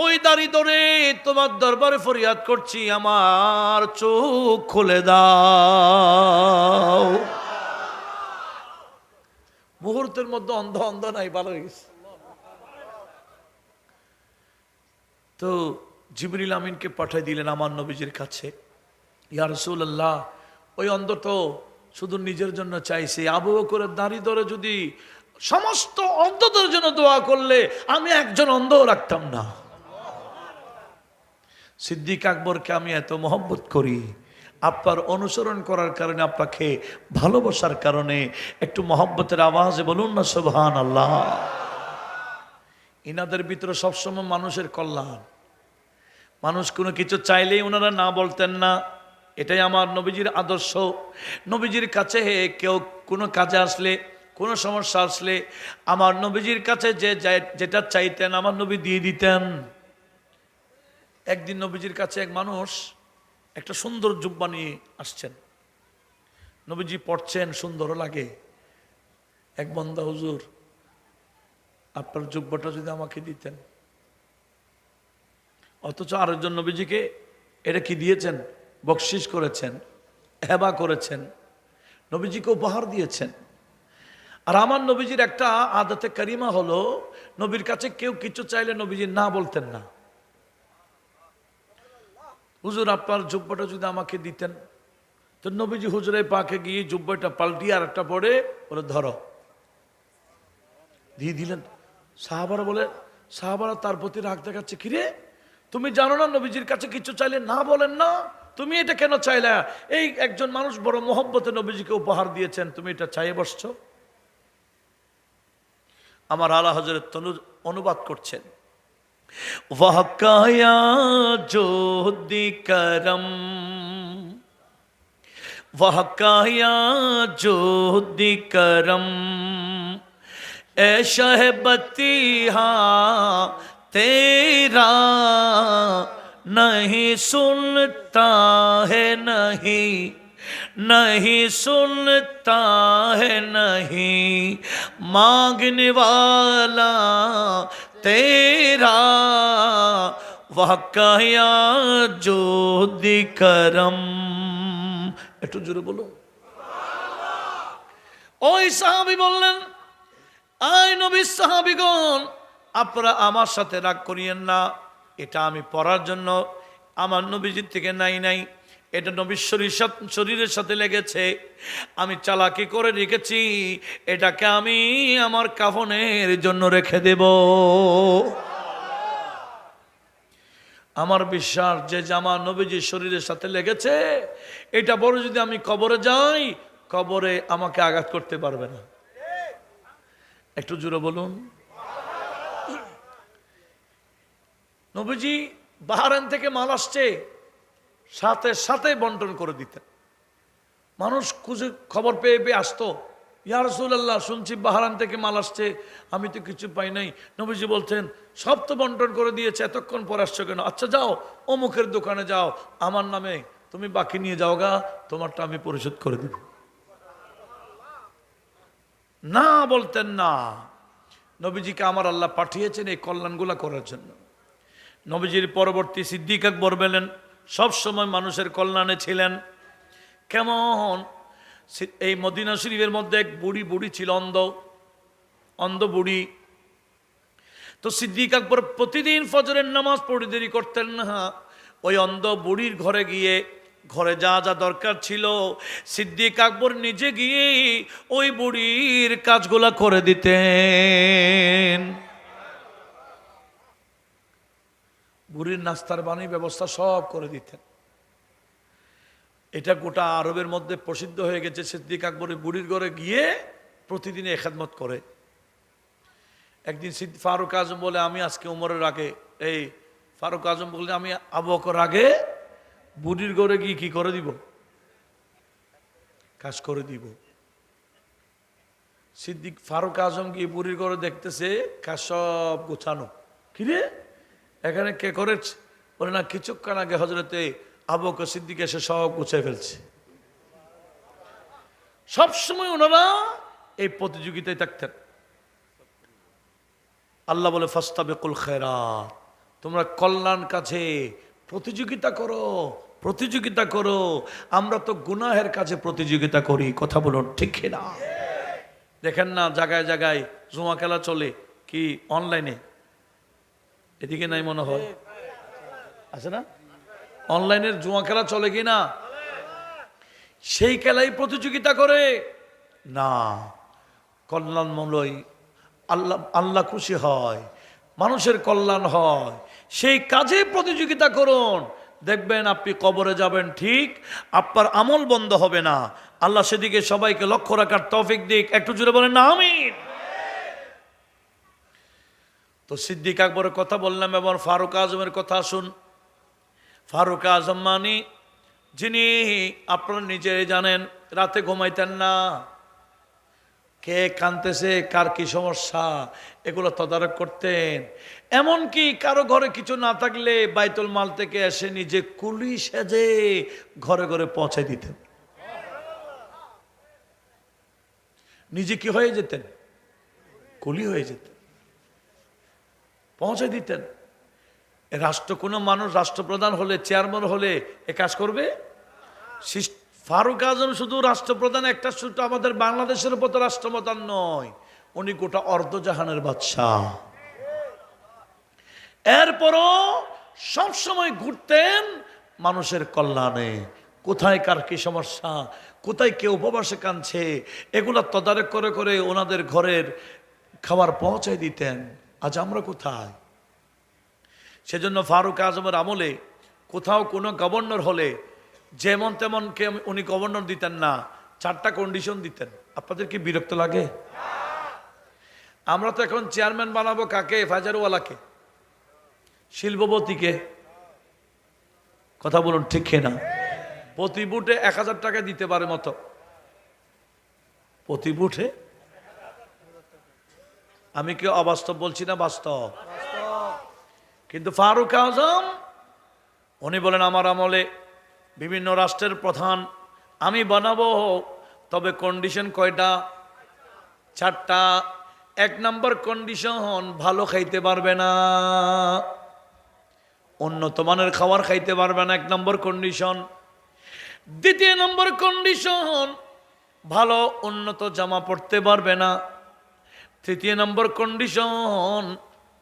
ওই দাড়ি ধরে তোমার দরবারে ফরিয়াদ করছি আমার চোখ খুলে দাও। মুহূর্তের মধ্যে অন্ধ অন্ধ নাই, ভালো হয়ে গেছে। তো জিবরিল আমিনকে পাঠাই দিলেন আমার নবীজির কাছে, ইয়া রাসূলুল্লাহ ওই অন্ধ তো শুধু নিজের জন্য চাইছে, আবু বকরের দাড়ি ধরে যদি সমস্ত অন্ধদের জন্য দোয়া করলে আমি একজন অন্ধও রাখতাম না। সিদ্দিক আকবরকে আমি এত মহব্বত করি, আপনার অনুসরণ করার কারণে, আপনাকে ভালোবাসার কারণে। একটু মহব্বতের আওয়াজে বলুন না সুবহানাল্লাহ। ইনাদের ভিতরে সবসময় মানুষের কল্যাণ। মানুষ কোনো কিছু চাইলেই ওনারা না বলতেন না। এটাই আমার নবীজির আদর্শ। নবীজির কাছে কেউ কোনো কাজে আসলে, কোনো সমস্যা আসলে আমার নবীজির কাছে যেটা চাইতেন আমার নবী দিয়ে দিতেন। একদিন নবীজির কাছে এক মানুষ একটা সুন্দর জুব্বা নিয়ে আসছেন। নবীজি পড়ছেন, সুন্দরও লাগে। এক বন্দা, হুজুর আপনার জুব্বাটা যদি আমাকে দিতেন। অথচ আরেকজন নবীজিকে এটা কি দিয়েছেন? বকশিস করেছেন, হেবা করেছেন, নবীজিকে উপহার দিয়েছেন। আর আমার নবীজির একটা আদতে কারিমা হলো, নবীর কাছে কেউ কিছু চাইলে নবীজি না বলতেন না। হুজুর আপনার জুব্বাটা যদি আমাকে দিতেন, তো নবীজি হুজুরে পাকে গিয়ে জুব্বাটা পাল্টিয়ে আর একটা পরে বলে ধরো, দিয়ে দিলেন। সাহাবারা তার প্রতি রাগ দেখাচ্ছে, কিরে তুমি জানো না নবীজির কাছে কিছু চাইলে না বলেন না, তুমি এটা কেন চাইলে? এই একজন মানুষ বড় মোহব্বতে নবীজিকে উপহার দিয়েছেন, তুমি এটা চাইয়ে বসছো। আমার আলা হযরত অনুবাদ করছেন, ওয়াহকায়া জোদি করম, ওয়াহকায়া জোদি করম, এ শহবতিহা तेरा नहीं सुनता है, नहीं नहीं सुनता है, नहीं मांगने वाला तेरा, वह कया जो दी करम। একটু জোরে বলো। ওই সাহাবী বললেন, আয় নবীর সাহাবীগণ, আপনারা আমার সাথে রাগ করিয়েন না। এটা আমি পড়ার জন্য আমার নবীজির থেকে নাই, এটা নবীর শরীরের সাথে লেগেছে। আমি চালাকি করে রেখেছি, এটাকে আমি আমার কাফনের জন্য রেখে দেব। আমার বিশ্বাস যে জামা নবীজির শরীরের সাথে লেগেছে, এটা বড় যদি আমি কবরে যাই, কবরে আমাকে আঘাত করতে পারবে না। একটু জোরে বলুন। নবীজি বাহরাইন থেকে মাল আসছে, সাথে সাথে বন্টন করে দিতেন। মানুষ খুঁজে খবর পেয়ে আসতো, ইয়া রাসূলুল্লাহ শুনছি বাহরাইন থেকে মাল আসছে, আমি তো কিছু পাই নাই। নবীজি বলতেন, সব তো বন্টন করে দিয়েছে, এতক্ষণ পর আসছো কেন? আচ্ছা যাও অমুকের দোকানে যাও, আমার নামে তুমি বাকি নিয়ে যাও গা, তোমারটা আমি পরিশোধ করে দিব। না বলতেন না। নবীজিকে আমার আল্লাহ পাঠিয়েছেন এই কল্যাণগুলা করার জন্য। নবীজির পরবর্তী সিদ্দিক আকবর বলেন, সব সময় মানুষের কল্যাণে ছিলেন। কেমন? এই মদিনা শরীফের মধ্যে এক বুড়ি ছিল, অন্ধ বুড়ি। তো সিদ্দিক আকবর প্রতিদিন ফজরের নামাজ পড়ে দেরি করতেন না। ওই অন্ধ বুড়ির ঘরে গিয়ে, ঘরে যা যা দরকার ছিল সিদ্দিক আকবর নিজে গিয়ে ওই বুড়ির কাজগুলা করে দিতেন। বুড়ির নাস্তার পানির ব্যবস্থা সব করে দিতেন। এটা গোটা আরবের মধ্যে প্রসিদ্ধ হয়ে গেছে। সিদ্দিক আকবর বুড়ির ঘরে গিয়ে প্রতিদিন খেদমত করে। একদিন ফারুক আজম বলে, আমি আজকে উমরের আগে, এই ফারুক আজম বললে আমি আবু বকর আগে বুড়ির ঘরে গিয়ে কি করে দিব? কাজ করে দিব। সিদ্দিক ফারুক আজম গিয়ে বুড়ির ঘরে দেখতেছে কাজ সব গোছানো। কিরে এখানে কে করেছে? বলে না, কিছুক্ষণ আগে হজরতে আবু বকর সিদ্দিক এসে সব গুছিয়ে ফেলছে। সবসময় ওনারা এই প্রতিযোগিতায় থাকতেন। আল্লাহ বলে, ফাস্তাবিকুল খায়রাত, তোমরা কল্যাণ কাজে প্রতিযোগিতা করো, প্রতিযোগিতা করো। আমরা তো গুনাহের কাজে প্রতিযোগিতা করি। কথা বলুন ঠিক না? দেখেন না জায়গায় জায়গায় জুয়া খেলা চলে, কি অনলাইনে? এদিকে নাই মনে হয়, আছে না? অনলাইনের জুয়া খেলা চলে কি না? সেই খেলাই প্রতিযোগিতা করে না। কল্যাণমূলক, আল্লাহ খুশি হয়, মানুষের কল্যাণ হয়, সেই কাজে প্রতিযোগিতা করুন। দেখবেন আপনি কবরে যাবেন ঠিক, আপনার আমল বন্ধ হবে না। আল্লাহ সেদিকে সবাইকে লক্ষ্য রাখার তৌফিক দিক। একটু জোরে বলেন না আমিন। তো সিদ্দিক আকবরের কথা বললাম, এবার ফারুক আজমের কথা শুন। ফারুক আজম মানে যিনি আপনারা নিজে জানেন রাতে ঘুমাইতেন না, কে কাঁদতেছে, কার কি সমস্যা, এগুলো তদারক করতেন। এমনকি কারো ঘরে কিছু না থাকলে বাইতুল মাল থেকে এসে নিজে কুলি সেজে ঘরে ঘরে পৌঁছে দিতেন। নিজে কি হয়ে যেতেন? কুলি হয়ে যেতেন, পৌঁছে দিতেন। রাষ্ট্র কোনো মানুষ রাষ্ট্রপ্রধান হলে, চেয়ারম্যান হলে এ কাজ করবে? ফারুক আজম শুধু রাষ্ট্রপ্রধান একটা, শুধু আমাদের বাংলাদেশের উপর তো রাষ্ট্রপ্রধান নয়, উনি গোটা অর্ধজাহানের বাদশাহ। এরপরও সবসময় ঘুরতেন মানুষের কল্যাণে। কোথায় কার কি সমস্যা, কোথায় কেউ উপবাসে কাঁদছে, এগুলা তদারক করে করে ওনাদের ঘরের খাবার পৌঁছায় দিতেন। আজ আমরা কোথায়? সেজন্য ফারুক আজমের আমলে কোথাও কোনো গভর্নর হলে যেমন তেমন কে উনি গভর্নর দিতেন না, 4টা কন্ডিশন দিতেন। আপনাদের কি বিরক্ত লাগে? আমরা তো এখন চেয়ারম্যান বানাবো কাকে? ফাজারওয়ালাকে, শিল্পপতিকে। কথা বলুন ঠিক না? প্রতি বুটে 1000 টাকা দিতে পারে মতো, প্রতি বুটে। আমি কি অবাস্তব বলছি না? বাস্তব। কিন্তু ফারুক আজম উনি বলেন আমার আমলে বিভিন্ন রাষ্ট্রের প্রধান আমি বানাবো, তবে কন্ডিশন কয়টা? 4টা। 1 নম্বর কন্ডিশন, ভালো খাইতে পারবে না, উন্নত মানের খাবার খাইতে পারবে না, 1 নম্বর কন্ডিশন। 2 নম্বর কন্ডিশন, ভালো উন্নত জামা পরতে পারবে না। 3 নম্বর কন্ডিশন,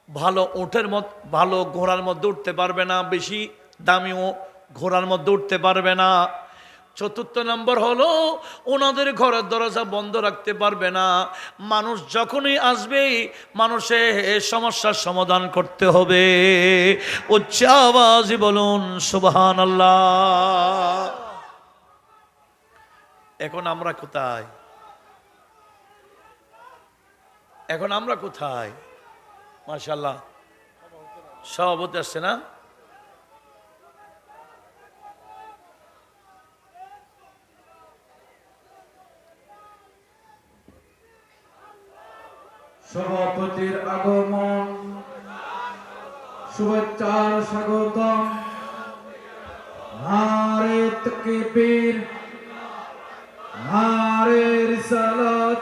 ভালো উটের মধ্যে, ভালো ঘোড়ার মধ্যে উঠতে পারবে না, বেশি দামিও ঘোড়ার মধ্যে উঠতে পারবে না। 4 নম্বর হলো ওনাদের ঘরের দরজা বন্ধ রাখতে পারবে না। মানুষ যখনই আসবে মানুষের সমস্যার সমাধান করতে হবে। উচ্চ আওয়াজে বলুন সুবহানাল্লাহ। এখন আমরা কোথায়? এখন আমরা কোথায়? মাশাআল্লাহ, সভাপতি আসছে না? সভাপতির আগমন, শুভেচ্ছার স্বাগতম। নারে তাকবীর, নারে রিসালাত,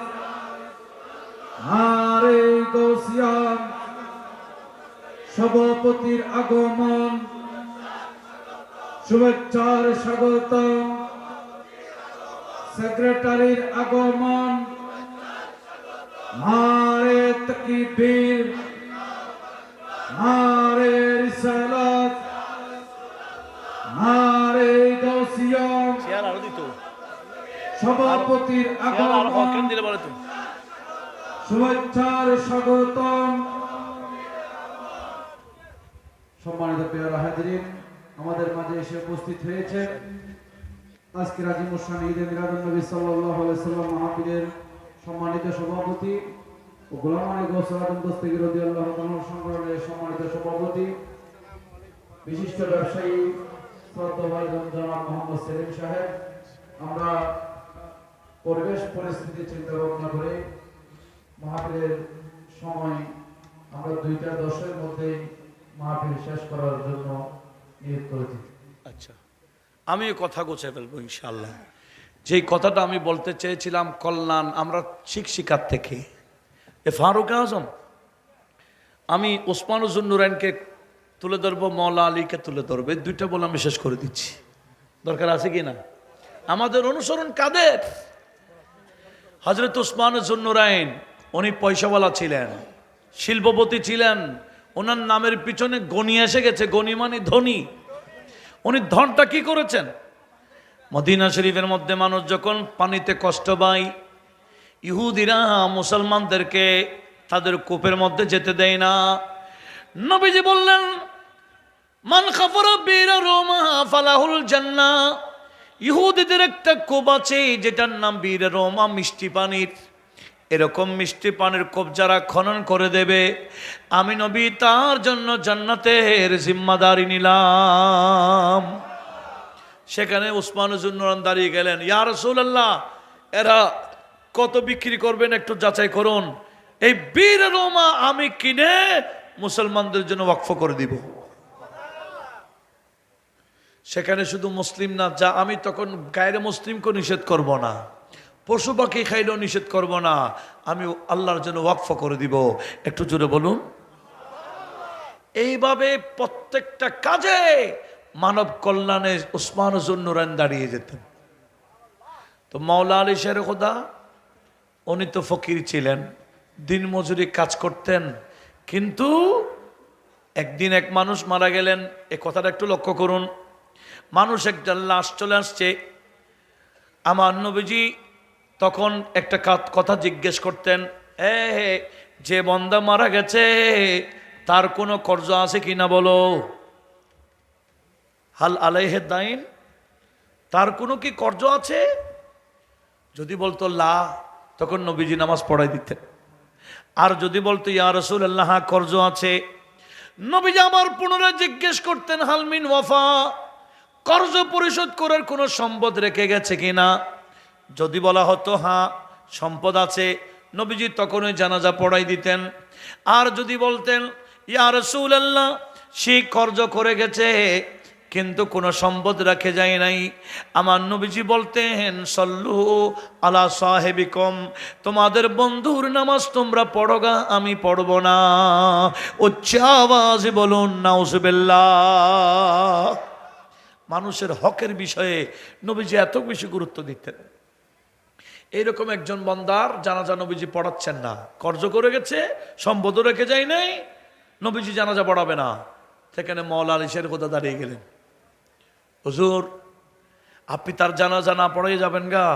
নারে গাউসিয়া। সভাপতির আগমন, শুভেচ্ছার স্বাগতম। সেক্রেটারির আগমন, নারে তাকবীর, নারে রিসালাত, নারে গাউসিয়া। চেয়ার আরো দিত, সভাপতির আগমন, দিলে বলে তো। শুভেচ্ছার স্বাগতম। সম্মানিত প্রিয় হাজিরিন, আমাদের মাঝে এসে উপস্থিত হয়েছেন আজকের আজিমুসান ঈদে মিলাদুন্নবী সাল্লাল্লাহু আলাইহি ওয়াসাল্লাম মাহফিলের সম্মানিত সভাপতি ও গোলাম আলী গৌস আজম দস্তগীর রাদিয়াল্লাহু তাআলা সংগঠনের সম্মানিত সভাপতি, বিশিষ্ট ব্যবসায়ী শ্রদ্ধেয় জনাব মোহাম্মদ সেলিম সাহেব। আমরা পরিবেশ পরিস্থিতি চিন্তা ভাবনা করে মাহফিলের সময় আমরা 2:10 মধ্যে মাহফিল শেষ করার জন্য নিয়োগ করেছি। আচ্ছা, আমি কথা গোছায় ফেলবো ইনশাআল্লাহ। যেই কথাটা আমি বলতে চেয়েছিলাম, কল্যাণ আমরা শিক্ষিকার থেকে ফারুক আজম, আমি ওসমানুজ্জুন নুরাইনকে তুলে ধরবো, মওলা আলীকে তুলে ধরবো, 2টা বলে আমি শেষ করে দিচ্ছি। দরকার আছে কি না? আমাদের অনুসরণ কাদের? হযরত ওসমানুজ্জুন নুরাইন, উনি পয়সাওয়ালা ছিলেন, শিল্পপতি ছিলেন। ওনার নামের পিছনে গনি এসে গেছে, গনি মানে ধনী। উনি ধনটা কি করেছেন? মদিনা শরীফের মধ্যে মানুষ যখন পানিতে কষ্ট পায়, ইহুদিরা মুসলমানদেরকে তাদের কূপের মধ্যে যেতে দেয় না। নবীজি বললেন, মান খাফারা বিরা রোমা ফালাহুল জান্নাহ। ইহুদিদের একটা কূপ আছে যেটার নাম বীর রোমা, মিষ্টি পানির। এরকম মিষ্টি পানির কূপ যারা খনন করে দেবে, আমি নবী তার জন্য জান্নাতের জিম্মাদারি নিলাম। সেখানে উসমান জুন্নুরান দাঁড়িয়ে গেলেন, ইয়া রাসূলুল্লাহ, এরা কত বিক্রি করবেন একটু যাচাই করুন। এই বীর রোমা আমি কিনে মুসলমানদের জন্য ওয়াকফ করে দিব। সেখানে শুধু মুসলিম না, যা আমি তখন গায়রে মুসলিমকে নিষেধ করব না, পশু পাখি খাইলেও নিষেধ করব না, আমি আল্লাহর জন্য ওয়াকফ করে দিব। একটু জোরে বলুন। এইভাবে প্রত্যেকটা কাজে মানব কল্যাণে উসমান জুন্নুরান দাঁড়িয়ে যেতেন। তো মাওলা আলী শের খোদা উনি তো ফকির ছিলেন, দিন মজুরি কাজ করতেন, কিন্তু একদিন এক মানুষ মারা গেলেন। এ কথাটা একটু লক্ষ্য করুন। মানুষ একটা লাশ চলে আসছে, আমার নবীজি তখন একটা কথা জিজ্ঞেস করতেন, যে বন্দা মারা গেছে তার কোনো কর্জ আছে কিনা বলো, হাল আলাইহে দাইন, তার কোনো কি কর্জ আছে? যদি বলতো লা, তখন নবীজি নামাজ পড়াই দিতেন। আর যদি বলতো ইয়া রাসূলুল্লাহ কর্জ আছে, নবীজি আমার পুনরায় জিজ্ঞেস করতেন হালমিন ওয়াফা, কর্জ পরিশোধ করার কোনো সম্পদ রেখে গেছে কিনা। যদি বলা হতো হ্যাঁ সম্পদ আছে, নবীজি তখনই জানাজা পড়াই দিতেন। আর যদি বলতেন ইয়া রাসূলুল্লাহ সে কর্জ করে গেছে কিন্তু কোনো সম্পদ রাখে যায় নাই, আমার নবীজি বলতেন সল্লু আলা সাহেবিকম, তোমাদের বন্ধুর নামাজ তোমরা পড়োগা, আমি পড়ব না। উচ্চ আওয়াজে বলুন নাউজুবিল্লাহ। মানুষের হকের বিষয়ে নবীজি এত বেশি গুরুত্ব দিতেন। এইরকম একজন বান্দার জানাজা নবীজি পড়াচ্ছেন না, কর্জ করে গেছে, সম্পদও রেখে যায় নাই, নবীজি জানাজা পড়াবে না। সেখানে মাওলা আলী শের খোদা দাঁড়িয়ে গেলেন, হুজুর আপনি তার জানাজা না পড়াই যাবেন গা,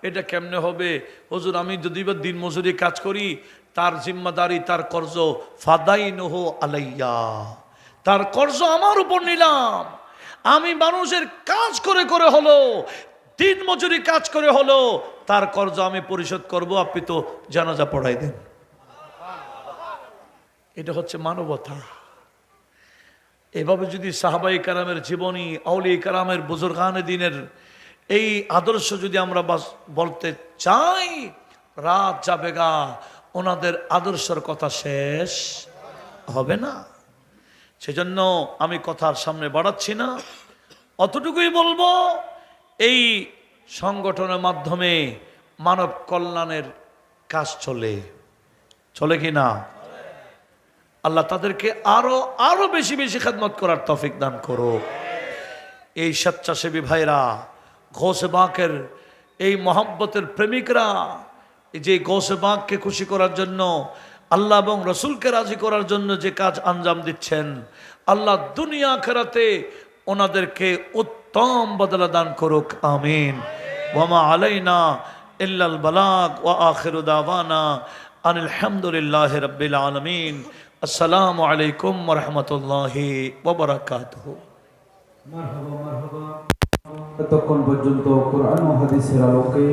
এটা কেমনে হবে? হুজুর আমি যদি বা দিন মজুরি কাজ করি, তার জিম্মাদারি, তার কর্জ ফাদাইনহু আলাইয়া, তার কর্জ আমার উপর নিলাম। আমি মানুষের কাজ করে করে হলো, দিন মজুরি কাজ করে হলো, তার কর্জ আমি পরিশোধ করব, আপনি তো জানাজা পড়াই দেন। এটা হচ্ছে মানবতা। এভাবে যদি সাহাবাই কারামের জীবনী, আউলিয়া কারামের বুজুর্গানে দিনের এই আদর্শ যদি আমরা বলতে চাই, রাত যাবে গা, ওনাদের আদর্শের কথা শেষ হবে না। সেজন্য আমি কথার সামনে বাড়াচ্ছি না, অতটুকুই বলবো, এই সংগঠনের মাধ্যমে মানব কল্যাণের কাজ চলে কি না? আল্লাহ তাদেরকে আরো আরো বেশি বেশি খেদমত করার তৌফিক দান করো। এই স্বেচ্ছাসেবী ভাইরা, গৌসে বাকের এই মহব্বতের প্রেমিকরা, যে গৌসে বাককে খুশি করার জন্য, আল্লাহ এবং রসুলকে রাজি করার জন্য যে কাজ আঞ্জাম দিচ্ছেন, আল্লাহ দুনিয়া আখিরাতে ওনাদেরকে উত্তম বদলা দান করুক, আমিন। ওয়ামা আলাইনা ইল্লাল বালাগ ওয়া আখিরু দাওয়ানা আনিল হামদুলিল্লাহি রাব্বিল আলামিন। আসসালামু আলাইকুম ওয়া রাহমাতুল্লাহি ওয়া বারাকাতুহু। মারহাবা মারহাবা। এতক্ষণ পর্যন্ত কোরআন ও হাদিসের আলোকে